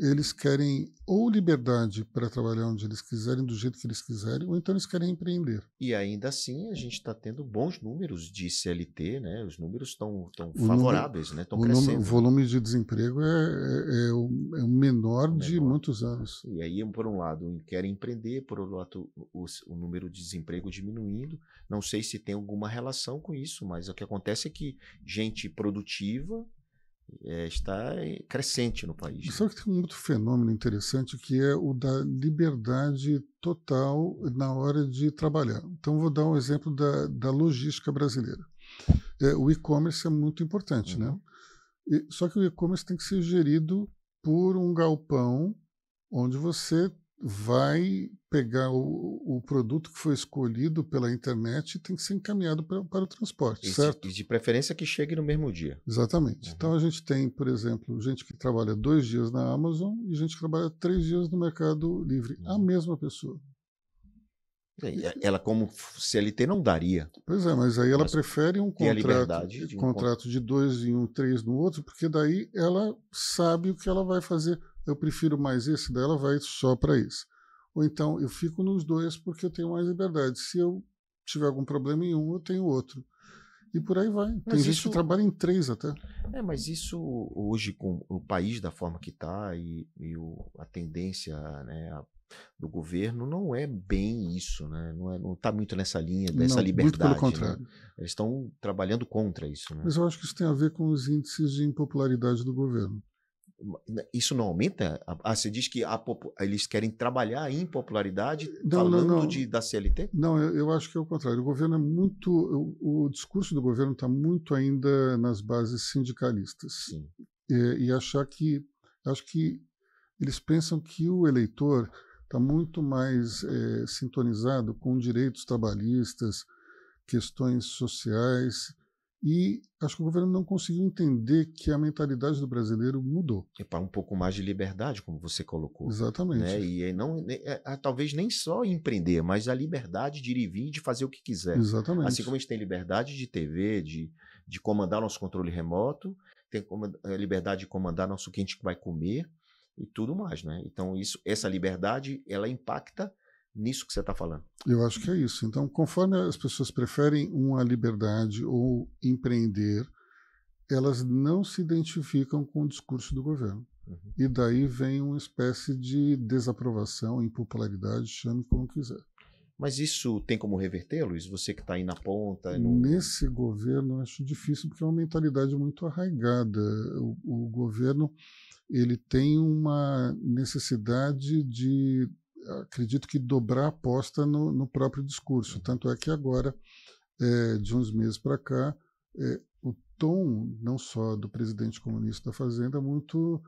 Eles querem ou liberdade para trabalhar onde eles quiserem, do jeito que eles quiserem, ou então eles querem empreender. E ainda assim a gente está tendo bons números de CLT, né? Os números estão favoráveis, né? Estão crescendo. O volume de desemprego é o menor de muitos anos. E aí, por um lado, querem empreender, por outro lado, o número de desemprego diminuindo. Não sei se tem alguma relação com isso, mas o que acontece é que gente produtiva está crescente no país. Só que tem um outro fenômeno interessante que é o da liberdade total na hora de trabalhar. Então, vou dar um exemplo da logística brasileira. O e-commerce é muito importante, né? Só que o e-commerce tem que ser gerido por um galpão onde você vai pegar o produto que foi escolhido pela internet e tem que ser encaminhado para o transporte, certo? E de preferência que chegue no mesmo dia. Exatamente. Então a gente tem, por exemplo, gente que trabalha 2 dias na Amazon e gente que trabalha 3 dias no Mercado Livre. A mesma pessoa. Ela, como CLT, não daria. Pois é, mas aí ela prefere um contrato de 2 em um, 3 no outro, porque daí ela sabe o que ela vai fazer. Eu prefiro mais esse, daí ela vai só para isso. Ou então eu fico nos 2 porque eu tenho mais liberdade. Se eu tiver algum problema em um, eu tenho outro. E por aí vai. Tem gente que trabalha em 3 até. Mas isso hoje, com o país da forma que está e a tendência, né, do governo, não é bem isso, né? Não está muito nessa linha dessa liberdade. Muito pelo contrário. Né? Eles estão trabalhando contra isso. Né? Mas eu acho que isso tem a ver com os índices de impopularidade do governo. Isso não aumenta? Você diz que eles querem trabalhar a impopularidade falando da CLT? Não, eu acho que é o contrário. O governo é muito... O discurso do governo está muito ainda nas bases sindicalistas. Sim. E acho que eles pensam que o eleitor está muito mais sintonizado com direitos trabalhistas, questões sociais, e acho que o governo não conseguiu entender que a mentalidade do brasileiro mudou. É para um pouco mais de liberdade, como você colocou. Exatamente. Né? E não, talvez nem só empreender, mas a liberdade de ir e vir, de fazer o que quiser. Exatamente. Assim como a gente tem liberdade de TV, de comandar nosso controle remoto, tem a liberdade de comandar o que a gente vai comer e tudo mais. Né? Então, essa liberdade, ela impacta nisso que você está falando. Eu acho que é isso. Então, conforme as pessoas preferem uma liberdade ou empreender, elas não se identificam com o discurso do governo. E daí vem uma espécie de desaprovação, impopularidade, chame como quiser. Mas isso tem como reverter, Luiz? Você que está aí na ponta? Nesse governo, eu acho difícil, porque é uma mentalidade muito arraigada. O governo ele tem uma necessidade de, acredito que, dobrar a aposta no próprio discurso. Tanto é que agora, de uns meses para cá, o tom, não só do presidente comunista da Fazenda, muito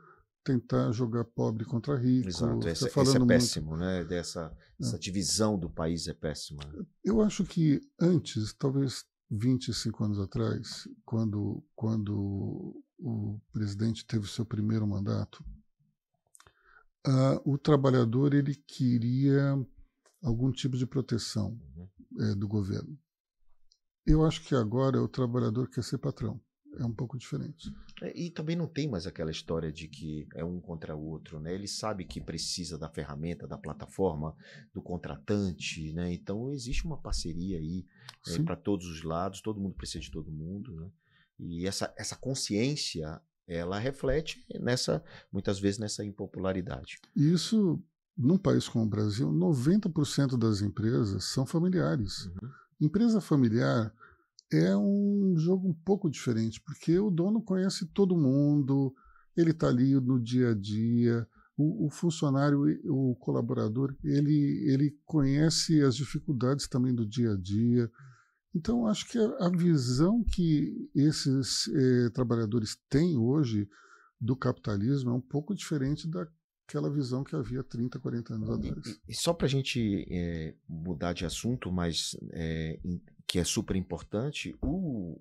tentar jogar pobre contra rico. Exato, esse é péssimo, muito, né? Essa divisão do país é péssima. Eu acho que antes, talvez 25 anos atrás, quando o presidente teve seu primeiro mandato, o trabalhador ele queria algum tipo de proteção do governo. Eu acho que agora o trabalhador quer ser patrão. É um pouco diferente. E também não tem mais aquela história de que é um contra o outro, né? Ele sabe que precisa da ferramenta, da plataforma, do contratante, né? Então existe uma parceria aí para todos os lados, todo mundo precisa de todo mundo, né? E essa consciência, ela reflete muitas vezes nessa impopularidade. Isso, num país como o Brasil, 90% das empresas são familiares. Empresa familiar é um jogo um pouco diferente, porque o dono conhece todo mundo, ele está ali no dia a dia, o funcionário, o colaborador, ele conhece as dificuldades também do dia a dia. Então, acho que a visão que esses trabalhadores têm hoje do capitalismo é um pouco diferente daquela visão que havia 30, 40 anos atrás. E só para a gente mudar de assunto, mas que é super importante, o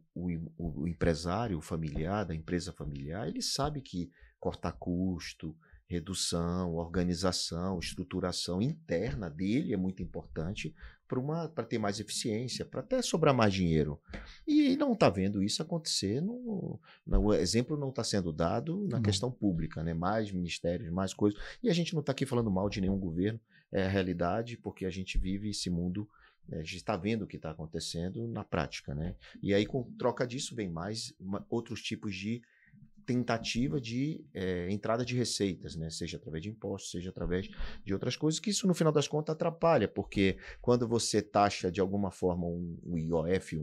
empresário familiar, da empresa familiar, ele sabe que cortar custo, redução, organização, estruturação interna dele é muito importante para ter mais eficiência, para até sobrar mais dinheiro. E não está vendo isso acontecer, o exemplo não está sendo dado na questão pública, né? Mais ministérios, mais coisas. E a gente não está aqui falando mal de nenhum governo, é a realidade, porque a gente vive esse mundo. A gente está vendo o que está acontecendo na prática, né? E aí, com troca disso, vem mais outros tipos de tentativa de entrada de receitas, né? Seja através de impostos, seja através de outras coisas, que isso, no final das contas, atrapalha, porque quando você taxa de alguma forma o IOF,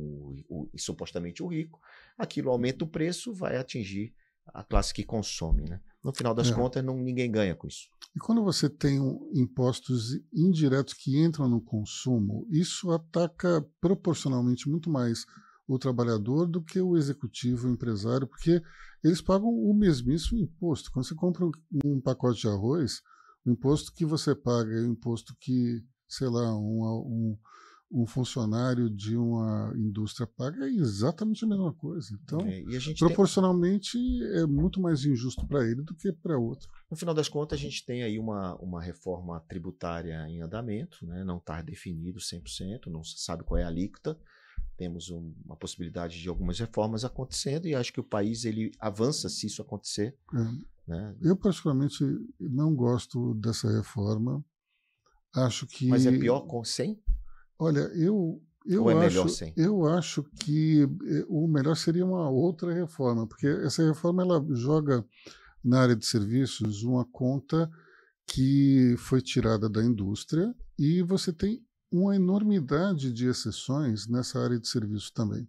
supostamente o rico, aquilo aumenta o preço, vai atingir a classe que consome, né? No final das contas, ninguém ganha com isso. E quando você tem impostos indiretos que entram no consumo, isso ataca proporcionalmente muito mais o trabalhador do que o executivo, o empresário, porque eles pagam o mesmíssimo imposto. Quando você compra um pacote de arroz, o imposto que você paga é o imposto que, sei lá, um funcionário de uma indústria paga é exatamente a mesma coisa. Então, proporcionalmente, é muito mais injusto para ele do que para outro. No final das contas, a gente tem aí uma reforma tributária em andamento, né? Não está definido 100%, não se sabe qual é a alíquota. Temos uma possibilidade de algumas reformas acontecendo e acho que o país ele avança se isso acontecer. Né? Eu, particularmente, não gosto dessa reforma. Acho que... Mas é pior com 100? Olha, eu acho que o melhor seria uma outra reforma, porque essa reforma ela joga na área de serviços uma conta que foi tirada da indústria e você tem uma enormidade de exceções nessa área de serviços também.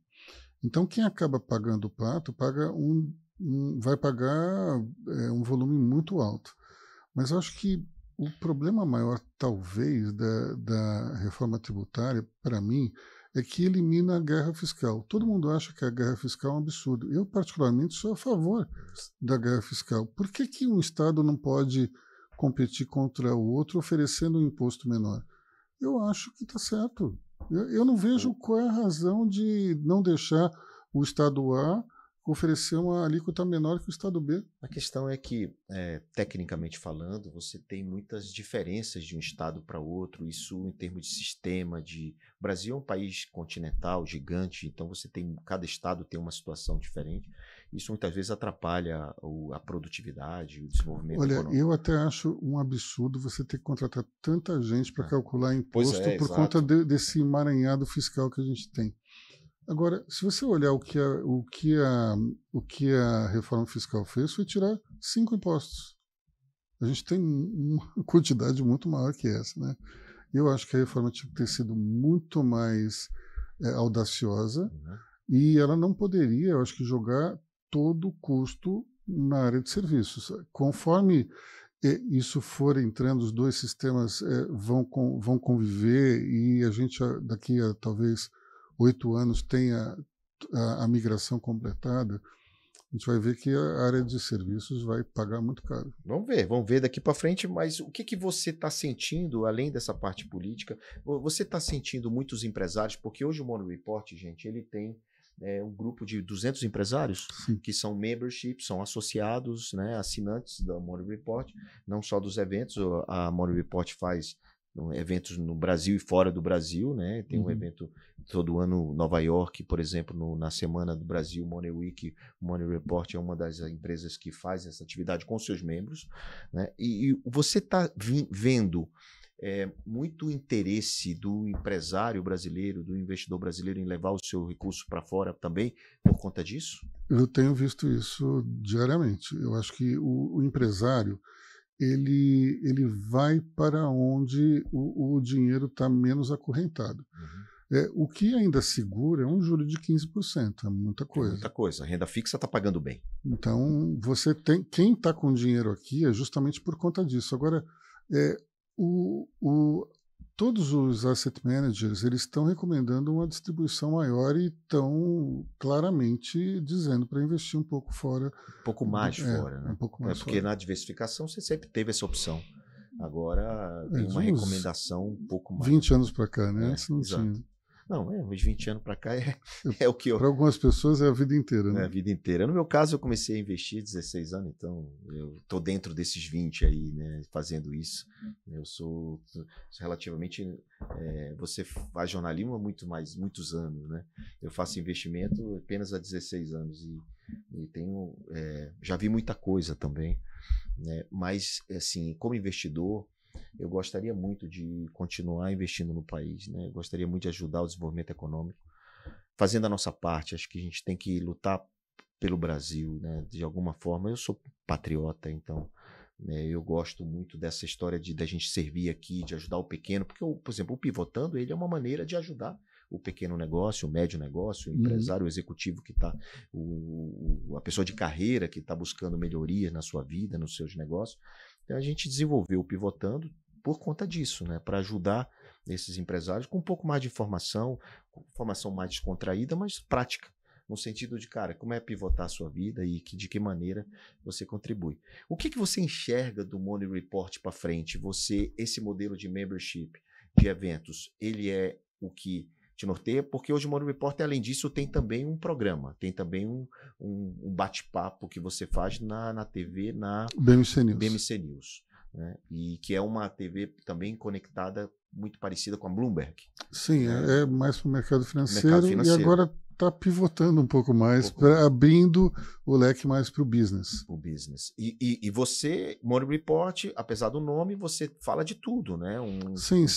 Então, quem acaba pagando o pato vai pagar um volume muito alto. Mas eu acho que o problema maior, talvez, da reforma tributária, para mim, é que elimina a guerra fiscal. Todo mundo acha que a guerra fiscal é um absurdo. Eu, particularmente, sou a favor da guerra fiscal. Por que um Estado não pode competir contra o outro oferecendo um imposto menor? Eu acho que está certo. Eu não vejo qual é a razão de não deixar o Estado A oferecer uma alíquota menor que o Estado B. A questão é que, tecnicamente falando, você tem muitas diferenças de um Estado para outro, isso em termos de sistema. O Brasil é um país continental, gigante, então cada Estado tem uma situação diferente. Isso muitas vezes atrapalha a produtividade, o desenvolvimento econômico. Eu até acho um absurdo você ter que contratar tanta gente para calcular imposto por conta desse emaranhado fiscal que a gente tem. Agora, se você olhar o que a reforma fiscal fez, foi tirar 5 impostos. A gente tem uma quantidade muito maior que essa, né? Eu acho que a reforma tinha que ter sido muito mais audaciosa e ela não poderia, eu acho que, jogar todo o custo na área de serviços. Conforme isso for entrando, os dois sistemas vão conviver e a gente, daqui a talvez 8 anos, tenha a migração completada, a gente vai ver que a área de serviços vai pagar muito caro. Vamos ver daqui para frente, mas o que você está sentindo, além dessa parte política? Você está sentindo muitos empresários, porque hoje o Money Report, gente, ele tem um grupo de 200 empresários que são membership, são associados, né, assinantes da Money Report, não só dos eventos. A Money Report faz eventos no Brasil e fora do Brasil, né? Tem um evento todo ano em Nova York, por exemplo, na Semana do Brasil, Money Week. O Money Report é uma das empresas que faz essa atividade com seus membros, né? E você está vendo muito interesse do empresário brasileiro, do investidor brasileiro em levar o seu recurso para fora também por conta disso? Eu tenho visto isso diariamente. Eu acho que o empresário ele vai para onde o dinheiro está menos acorrentado. O que ainda segura é um juro de 15%, é muita coisa. Muita coisa. A renda fixa está pagando bem. Então, quem está com dinheiro aqui é justamente por conta disso. Agora, todos os asset managers eles estão recomendando uma distribuição maior e estão claramente dizendo para investir um pouco fora. Um pouco mais fora, né? Um pouco mais porque fora. Na diversificação você sempre teve essa opção. Agora tem uma recomendação um pouco mais. 20 anos para cá, né? Antes não tinha. Não, uns 20 anos para cá é o que eu... Para algumas pessoas é a vida inteira, né? É a vida inteira. No meu caso, eu comecei a investir 16 anos, então eu estou dentro desses 20 aí, né, fazendo isso. Eu sou relativamente... você faz jornalismo há muitos anos, né? Eu faço investimento apenas há 16 anos e tenho... já vi muita coisa também, né? Mas, assim, como investidor, eu gostaria muito de continuar investindo no país, né? Eu gostaria muito de ajudar o desenvolvimento econômico, fazendo a nossa parte. Acho que a gente tem que lutar pelo Brasil, né? De alguma forma. Eu sou patriota, então, né, eu gosto muito dessa história da gente servir aqui, de ajudar o pequeno, porque, por exemplo, o Pivotando, ele é uma maneira de ajudar o pequeno negócio, o médio negócio, o empresário, o executivo que está, a pessoa de carreira que está buscando melhoria na sua vida, nos seus negócios. Então a gente desenvolveu o Pivotando por conta disso, né? Para ajudar esses empresários com um pouco mais de informação mais descontraída, mas prática. No sentido de, cara, como é pivotar a sua vida e de que maneira você contribui. O que você enxerga do Money Report para frente? Esse modelo de membership, de eventos, ele é o que te norteia? Porque hoje o Money Report, além disso, tem também um programa, tem também um bate-papo que você faz na TV, na BMC News, né? E que é uma TV também conectada, muito parecida com a Bloomberg. Sim, né? É mais para o mercado financeiro e agora está pivotando um pouco mais, abrindo o leque mais para o business. O business. E você, Money Report, apesar do nome, você fala de tudo, né? Sim.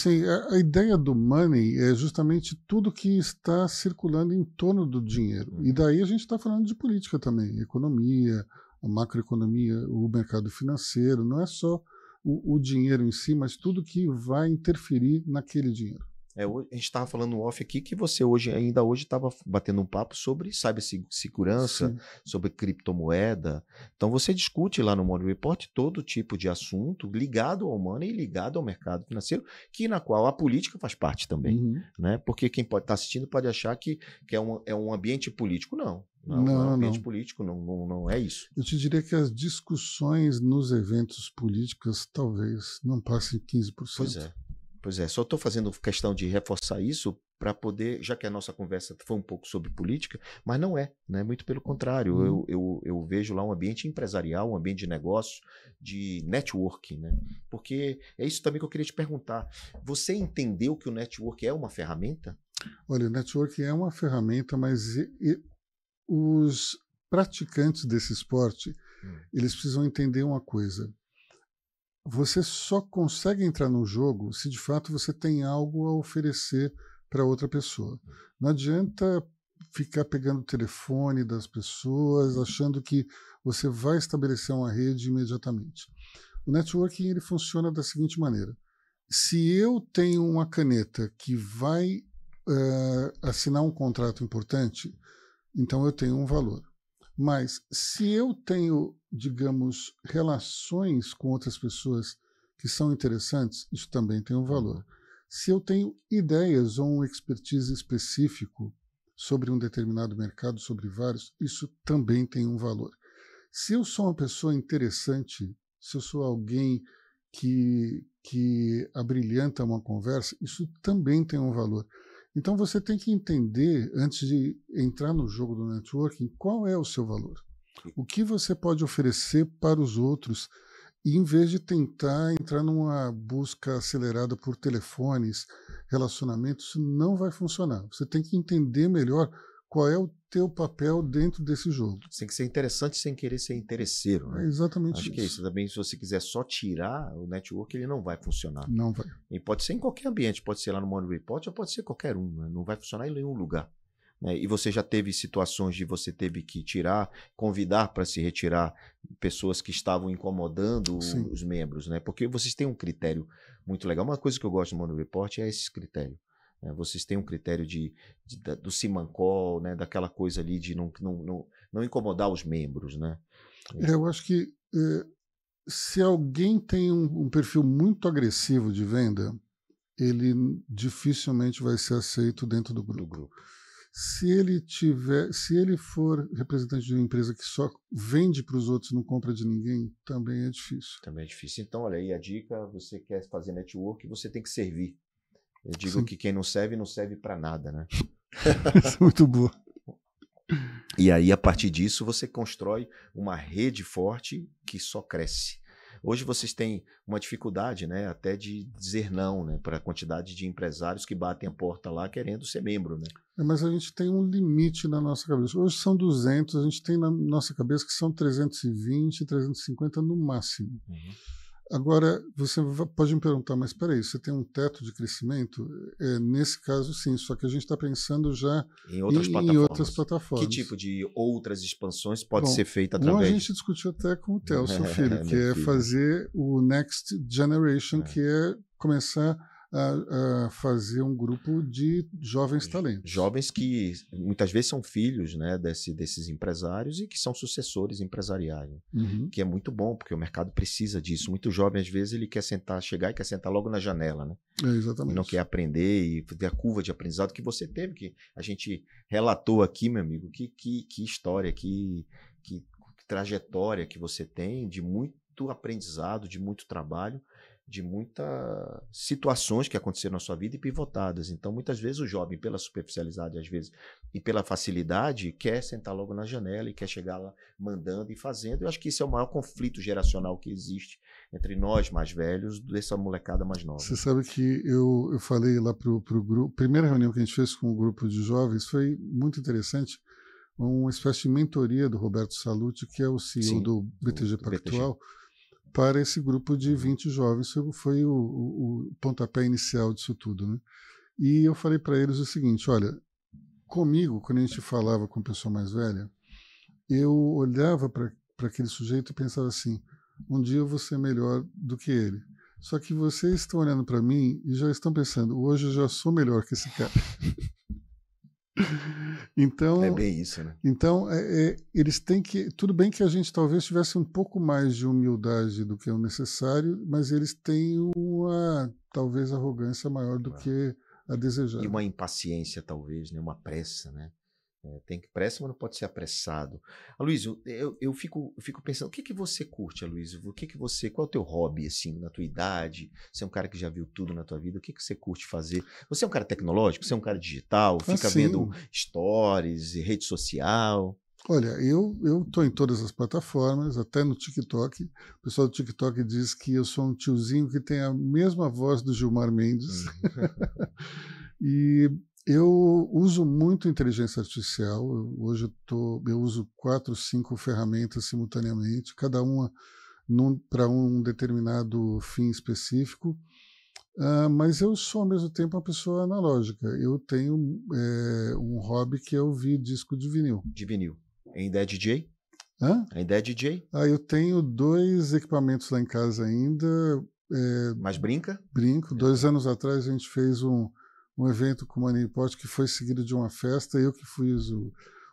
A ideia do Money é justamente tudo que está circulando em torno do dinheiro. E daí a gente está falando de política também, economia, a macroeconomia, o mercado financeiro, não é só o dinheiro em si, mas tudo que vai interferir naquele dinheiro. A gente estava falando off aqui que você ainda hoje estava batendo um papo sobre cibersegurança, sobre criptomoeda. Então você discute lá no Money Report todo tipo de assunto ligado ao money e ligado ao mercado financeiro, na qual a política faz parte também. Né? Porque quem pode estar assistindo pode achar que é um ambiente político. Não. Não é um ambiente político, não é isso. Eu te diria que as discussões nos eventos políticos talvez não passem 15%. Pois é, só estou fazendo questão de reforçar isso para poder, já que a nossa conversa foi um pouco sobre política, mas não é, né? Muito pelo contrário. Eu vejo lá um ambiente empresarial, um ambiente de negócio, de networking, né? Porque é isso também que eu queria te perguntar. Você entendeu que o network é uma ferramenta? Olha, o networking é uma ferramenta, mas os praticantes desse esporte, eles precisam entender uma coisa. Você só consegue entrar no jogo se de fato você tem algo a oferecer para outra pessoa. Não adianta ficar pegando o telefone das pessoas, achando que você vai estabelecer uma rede imediatamente. O networking ele funciona da seguinte maneira. Se eu tenho uma caneta que vai assinar um contrato importante, então eu tenho um valor. Mas se eu tenho, digamos, relações com outras pessoas que são interessantes, isso também tem um valor. Se eu tenho ideias ou um expertise específico sobre um determinado mercado, sobre vários, isso também tem um valor. Se eu sou uma pessoa interessante, se eu sou alguém que abrilhanta uma conversa, isso também tem um valor. Então você tem que entender, antes de entrar no jogo do networking, qual é o seu valor. O que você pode oferecer para os outros, e em vez de tentar entrar numa busca acelerada por telefones, relacionamentos, isso não vai funcionar. Você tem que entender melhor qual é o teu papel dentro desse jogo. Tem que ser interessante sem querer ser interesseiro, né? É exatamente Acho isso. que é isso. Também, se você quiser só tirar o network, ele não vai funcionar. Não vai. E pode ser em qualquer ambiente, pode ser lá no Money Report ou pode ser qualquer um, né? Não vai funcionar em nenhum lugar. Né? E você já teve situações de você teve que tirar, convidar para se retirar pessoas que estavam incomodando os membros, né? Porque vocês têm um critério muito legal. Uma coisa que eu gosto do Money Report é esse critério. Vocês têm um critério do Simancol, né? Daquela coisa ali de não incomodar os membros, né? Eu acho que se alguém tem um perfil muito agressivo de venda, ele dificilmente vai ser aceito dentro do grupo. Se ele for representante de uma empresa que só vende para os outros e não compra de ninguém, também é difícil. Também é difícil. Então, olha aí a dica, você quer fazer network, você tem que servir. Eu digo que quem não serve para nada, né? Isso é muito boa. E aí, a partir disso, você constrói uma rede forte que só cresce. Hoje vocês têm uma dificuldade, né, até de dizer não, né, para a quantidade de empresários que batem a porta lá querendo ser membro, né? Mas a gente tem um limite na nossa cabeça. Hoje são 200, a gente tem na nossa cabeça que são 320, 350 no máximo. Agora, você pode me perguntar, mas espera aí, você tem um teto de crescimento? Nesse caso, sim, só que a gente está pensando já em outras plataformas. Que tipo de outras expansões pode ser feita através? A gente discutiu até com o Theo, seu filho, que é fazer o Next Generation, que é começar a fazer um grupo de jovens talentos. Jovens que muitas vezes são filhos, né, desses empresários e que são sucessores empresariais, né? Uhum. Que é muito bom, porque o mercado precisa disso. Muito jovem, às vezes, ele quer chegar e quer sentar logo na janela, né? Exatamente. E não quer aprender e ter a curva de aprendizado que você teve, que a gente relatou aqui, meu amigo, que história, que trajetória que você tem de muito aprendizado, de muito trabalho, de muitas situações que aconteceram na sua vida e pivotadas. Então, muitas vezes o jovem, pela superficialidade, às vezes, e pela facilidade, quer sentar logo na janela e quer chegar lá mandando e fazendo. Eu acho que esse é o maior conflito geracional que existe entre nós mais velhos, dessa molecada mais nova. Você sabe que eu falei lá pro grupo, primeira reunião que a gente fez com o grupo de jovens foi muito interessante, uma espécie de mentoria do Roberto Salluti, que é o CEO Sim, do BTG do Pactual, para esse grupo de 20 jovens. Foi o pontapé inicial disso tudo, né? E eu falei para eles o seguinte: olha, comigo, quando a gente falava com pessoa mais velha, eu olhava para aquele sujeito e pensava assim: um dia eu vou ser melhor do que ele. Só que vocês estão olhando para mim e já estão pensando: hoje eu já sou melhor que esse cara. Então, é bem isso, né? Então, eles têm que... Tudo bem que a gente talvez tivesse um pouco mais de humildade do que o necessário, mas eles têm uma, talvez, arrogância maior do que a desejada. E uma impaciência, talvez, né? Uma pressa, né? Tem que pressa, mas não pode ser apressado. Aloysio, eu fico pensando, o que você curte, Aloysio? Qual é o teu hobby, assim, na tua idade? Você é um cara que já viu tudo na tua vida, o que você curte fazer? Você é um cara tecnológico? Você é um cara digital? Fica vendo stories, rede social? Olha, eu estou em todas as plataformas, até no TikTok. O pessoal do TikTok diz que eu sou um tiozinho que tem a mesma voz do Gilmar Mendes. E eu uso muito inteligência artificial. Hoje eu uso 4, 5 ferramentas simultaneamente, cada uma para um determinado fim específico. Mas eu sou, ao mesmo tempo, uma pessoa analógica. Eu tenho um hobby que é ouvir disco de vinil. De vinil. Ainda é DJ? Hã? Ainda é DJ? Eu tenho 2 equipamentos lá em casa ainda. Mas brinca? Brinco. 2 anos atrás a gente fez um evento com o Maniport que foi seguido de uma festa, eu que fiz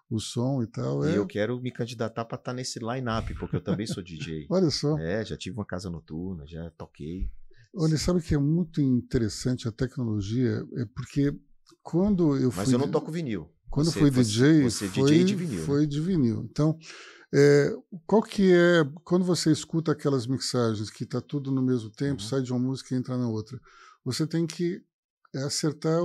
o som e tal. E eu quero me candidatar para estar nesse line-up, porque eu também sou DJ. Olha só. Já tive uma casa noturna, já toquei. Olha, sabe que é muito interessante a tecnologia? Porque quando eu fui... Mas eu não toco vinil. Quando eu fui DJ, DJ de vinil, foi de vinil. Então, qual que quando você escuta aquelas mixagens que está tudo no mesmo tempo, sai de uma música e entra na outra, você tem que acertar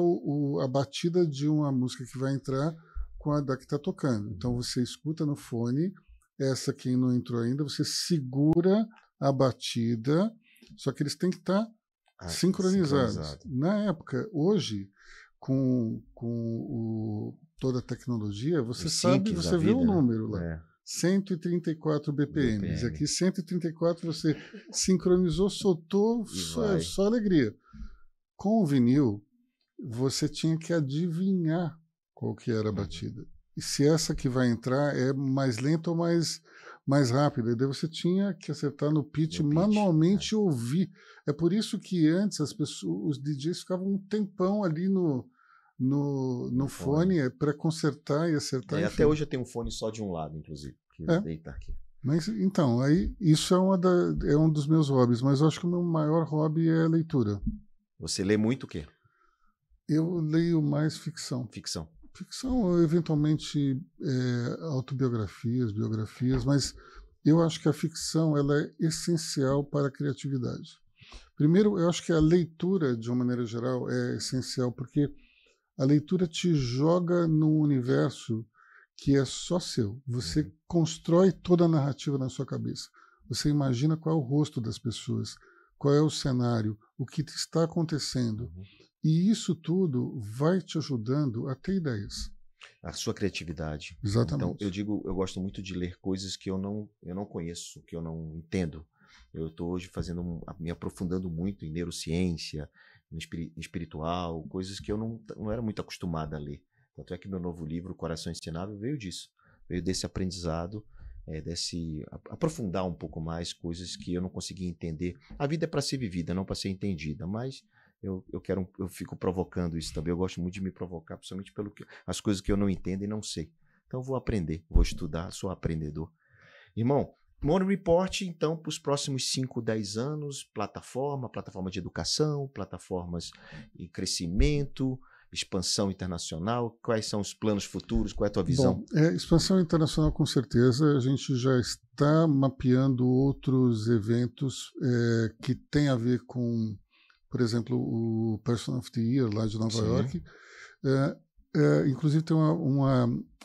a batida de uma música que vai entrar com a da que está tocando. Então você escuta no fone, essa quem não entrou ainda, você segura a batida, só que eles têm que estar sincronizados. Na época, hoje, com toda a tecnologia, você sabe, você vê o número lá. 134 BPMs. E aqui 134 você sincronizou, soltou, só alegria. Com o vinil, você tinha que adivinhar qual que era a batida. E se essa que vai entrar é mais lenta ou mais rápida. E daí você tinha que acertar no pitch, manualmente ouvir. É por isso que antes os DJs ficavam um tempão ali no fone para consertar e acertar. Até hoje eu tenho um fone só de um lado, inclusive. Que deita aqui. Mas então, aí isso é um dos meus hobbies, mas eu acho que o meu maior hobby é a leitura. Você lê muito o quê? Eu leio mais ficção. Ficção, ou eventualmente autobiografias, biografias, mas eu acho que a ficção ela é essencial para a criatividade. Primeiro, eu acho que a leitura, de uma maneira geral, é essencial porque a leitura te joga num universo que é só seu. Você constrói toda a narrativa na sua cabeça. Você imagina qual é o rosto das pessoas, qual é o cenário, o que está acontecendo. E isso tudo vai te ajudando a ter ideias. A sua criatividade. Exatamente. Então, eu gosto muito de ler coisas que eu não conheço, que eu não entendo. Eu estou hoje me aprofundando muito em neurociência, no espiritual, coisas que eu não era muito acostumado a ler. Tanto é que meu novo livro, Coração Ensinável, veio disso. Veio desse aprendizado, aprofundar um pouco mais coisas que eu não conseguia entender. A vida é para ser vivida, não para ser entendida, mas eu fico provocando isso também. Eu gosto muito de me provocar, principalmente as coisas que eu não entendo e não sei. Então, eu vou aprender, vou estudar, sou aprendedor. Irmão, Morning Report, então, para os próximos 5, 10 anos, plataforma de educação, plataformas em crescimento, expansão internacional, quais são os planos futuros, qual é a tua visão? Bom, expansão internacional com certeza, a gente já está mapeando outros eventos que têm a ver com, por exemplo, o Person of the Year lá de Nova York. Inclusive tem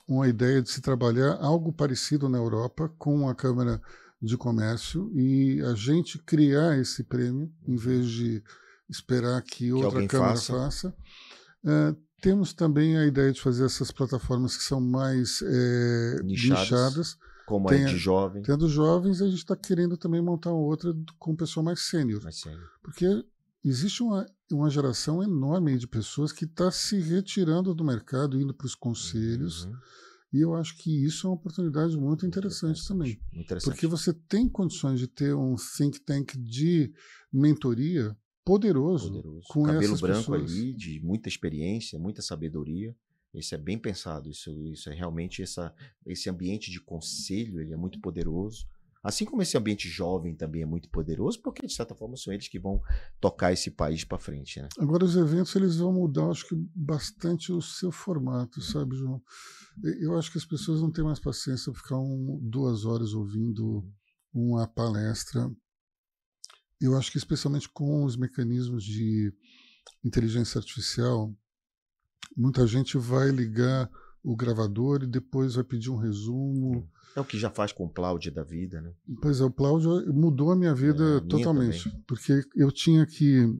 uma ideia de se trabalhar algo parecido na Europa com a Câmara de Comércio e a gente criar esse prêmio em vez de esperar que outra Câmara faça. Temos também a ideia de fazer essas plataformas que são mais nichadas. Como a de jovem. Tendo jovens, a gente está querendo também montar outra com pessoa mais sênior. Porque existe uma geração enorme de pessoas que está se retirando do mercado, indo para os conselhos. E eu acho que isso é uma oportunidade muito interessante também. Porque você tem condições de ter um think tank de mentoria poderoso. Com cabelo branco pessoas. Ali, de muita experiência, muita sabedoria. Isso é bem pensado. Isso é realmente esse ambiente de conselho, ele é muito poderoso. Assim como esse ambiente jovem também é muito poderoso, porque de certa forma são eles que vão tocar esse país para frente, né? Agora os eventos eles vão mudar, acho que bastante o seu formato, sabe, João? Eu acho que as pessoas não têm mais paciência para ficar 2 horas ouvindo uma palestra. Eu acho que especialmente com os mecanismos de inteligência artificial, muita gente vai ligar o gravador e depois vai pedir um resumo. É o que já faz com o Plaud da vida, né? Pois é, o Plaud mudou a minha vida totalmente. Porque eu tinha que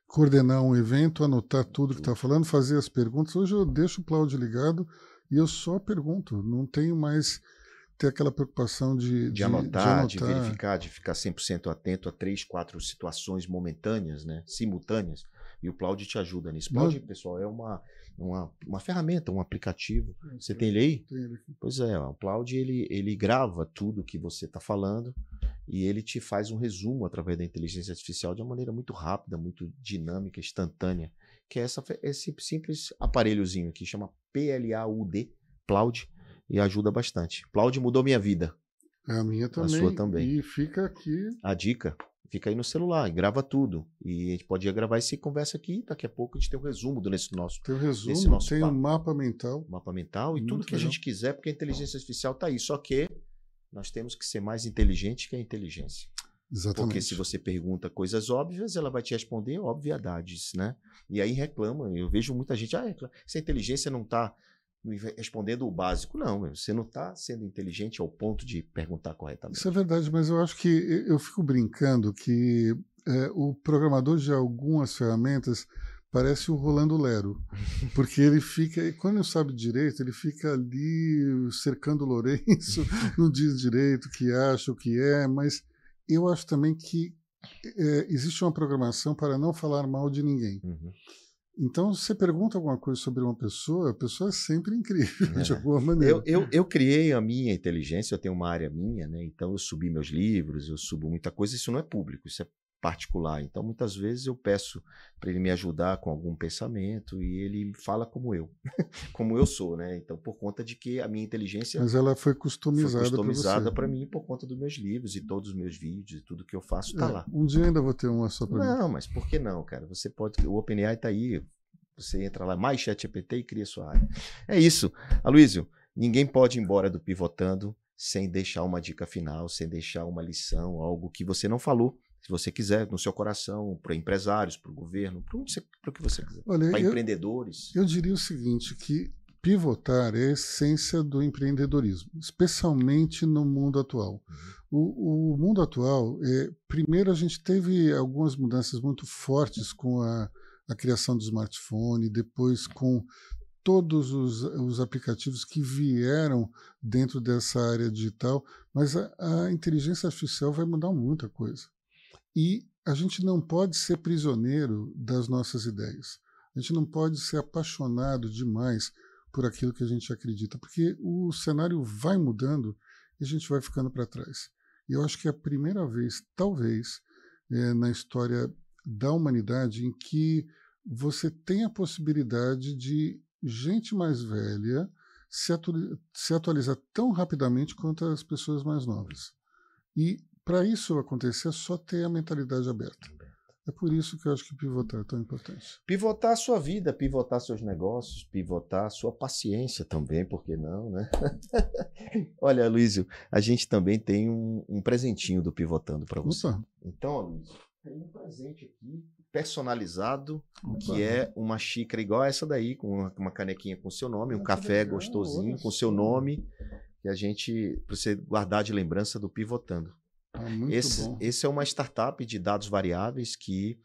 coordenar um evento, anotar tudo que está falando, fazer as perguntas. Hoje eu deixo o Plaud ligado e eu só pergunto. Não tenho mais ter aquela preocupação de anotar, de verificar, de ficar 100% atento a 3, 4 situações momentâneas, né? Simultâneas. E o Plaud te ajuda nisso. Plaud, pessoal, é uma ferramenta, um aplicativo. Você tem ele aí? Tem ele aqui. Pois é, o Plaud ele grava tudo que você está falando e ele te faz um resumo através da inteligência artificial de uma maneira muito rápida, muito dinâmica, instantânea, que é esse simples aparelhozinho aqui, chama PLAUD, Plaud, e ajuda bastante. Plaud mudou minha vida. A minha também. A sua também. E fica aqui. A dica. Fica aí no celular, grava tudo. E a gente pode gravar essa conversa aqui, daqui a pouco a gente tem um resumo desse nosso. Tem o resumo, tem um mapa mental. Mapa mental e tudo que a gente quiser, porque a inteligência artificial está aí. Só que nós temos que ser mais inteligentes que a inteligência. Exatamente. Porque se você pergunta coisas óbvias, ela vai te responder obviedades, né? E aí reclama. Eu vejo muita gente, essa inteligência não está respondendo o básico. Não, você não está sendo inteligente ao ponto de perguntar corretamente. Isso é verdade, mas eu acho que eu fico brincando que o programador de algumas ferramentas parece o Rolando Lero, porque ele fica, quando não sabe direito, ele fica ali cercando o Lourenço, não diz direito o que acha, o que é, mas eu acho também que existe uma programação para não falar mal de ninguém. Então, se você pergunta alguma coisa sobre uma pessoa, a pessoa é sempre incrível, de alguma maneira. Eu criei a minha inteligência, eu tenho uma área minha, né? Então eu subi meus livros, eu subo muita coisa, isso não é público, isso é particular. Então, muitas vezes eu peço para ele me ajudar com algum pensamento e ele fala como eu, como eu sou, né? Então, por conta de que a minha inteligência... Mas ela foi customizada para mim por conta dos meus livros e todos os meus vídeos e tudo que eu faço está lá. Um dia ainda vou ter uma só para mim. Não, mas por que não, cara? Você pode... O OpenAI está aí, você entra lá, mais ChatGPT e cria sua área. É isso. Aloysio, ninguém pode ir embora do Pivotando sem deixar uma dica final, sem deixar uma lição, algo que você não falou. Se você quiser, no seu coração, para empresários, para o governo, para o que você quiser. Para empreendedores. Eu diria o seguinte, que pivotar é a essência do empreendedorismo, especialmente no mundo atual. O mundo atual, primeiro a gente teve algumas mudanças muito fortes com a criação do smartphone, depois com todos os aplicativos que vieram dentro dessa área digital, mas a inteligência artificial vai mudar muita coisa. E a gente não pode ser prisioneiro das nossas ideias. A gente não pode ser apaixonado demais por aquilo que a gente acredita, porque o cenário vai mudando e a gente vai ficando para trás. E eu acho que é a primeira vez, talvez, na história da humanidade em que você tem a possibilidade de gente mais velha se atualizar tão rapidamente quanto as pessoas mais novas. E para isso acontecer, é só ter a mentalidade aberta. É por isso que eu acho que pivotar é tão importante. Pivotar a sua vida, pivotar seus negócios, pivotar a sua paciência também, por que não, né? Olha, Aloysio, a gente também tem um presentinho do Pivotando para você. Opa. Então, Aloysio, tem um presente aqui personalizado, que é uma xícara igual essa daí, com uma canequinha com seu nome, um café legal, gostosinho com seu nome, que a gente, para você guardar de lembrança do Pivotando. Muito bom. Esse é uma startup de dados variáveis que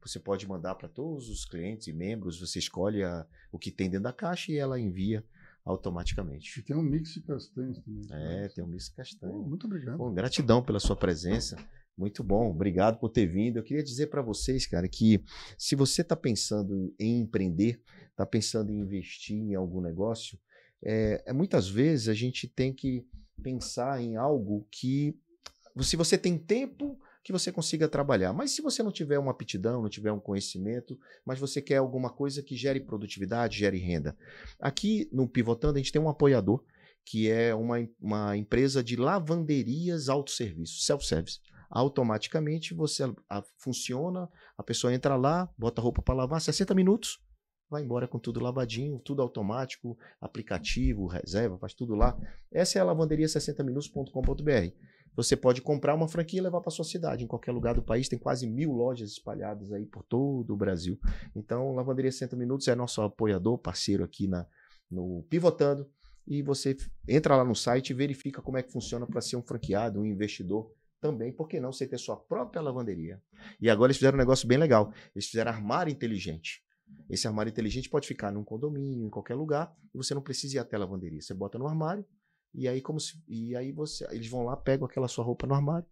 você pode mandar para todos os clientes e membros, você escolhe o que tem dentro da caixa e ela envia automaticamente. E tem um mix de castanhas também. Tem um mix de castanhas. Muito obrigado. Bom, gratidão pela sua presença. Muito bom, obrigado por ter vindo. Eu queria dizer para vocês, cara, que se você está pensando em empreender, está pensando em investir em algum negócio, muitas vezes a gente tem que pensar em algo que, se você tem tempo, que você consiga trabalhar. Mas se você não tiver uma aptidão, não tiver um conhecimento, mas você quer alguma coisa que gere produtividade, gere renda. Aqui no Pivotando a gente tem um apoiador, que é uma empresa de lavanderias autosserviço, self-service. Automaticamente funciona, a pessoa entra lá, bota a roupa para lavar, 60 minutos, vai embora com tudo lavadinho, tudo automático, aplicativo, reserva, faz tudo lá. Essa é a lavanderia60minutos.com.br. Você pode comprar uma franquia e levar para sua cidade, em qualquer lugar do país. Tem quase 1000 lojas espalhadas aí por todo o Brasil. Então, Lavanderia 60 Minutos é nosso apoiador, parceiro aqui no Pivotando. E você entra lá no site e verifica como é que funciona para ser um franqueado, um investidor também. Por que não você ter sua própria lavanderia? E agora eles fizeram um negócio bem legal. Eles fizeram armário inteligente. Esse armário inteligente pode ficar num condomínio, em qualquer lugar, e você não precisa ir até a lavanderia. Você bota no armário, e aí, eles vão lá, pegam aquela sua roupa no armário,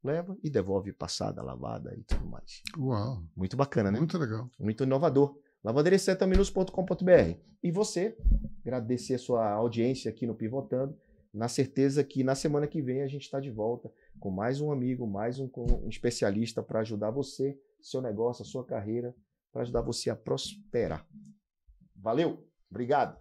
leva e devolve passada, lavada e tudo mais. Uau! Muito bacana, né? Muito legal. Muito inovador. Lavanderia60minutos.com.br. E você, agradecer a sua audiência aqui no Pivotando, na certeza que na semana que vem a gente está de volta com mais um amigo, mais um especialista para ajudar você, seu negócio, a sua carreira, para ajudar você a prosperar. Valeu, obrigado.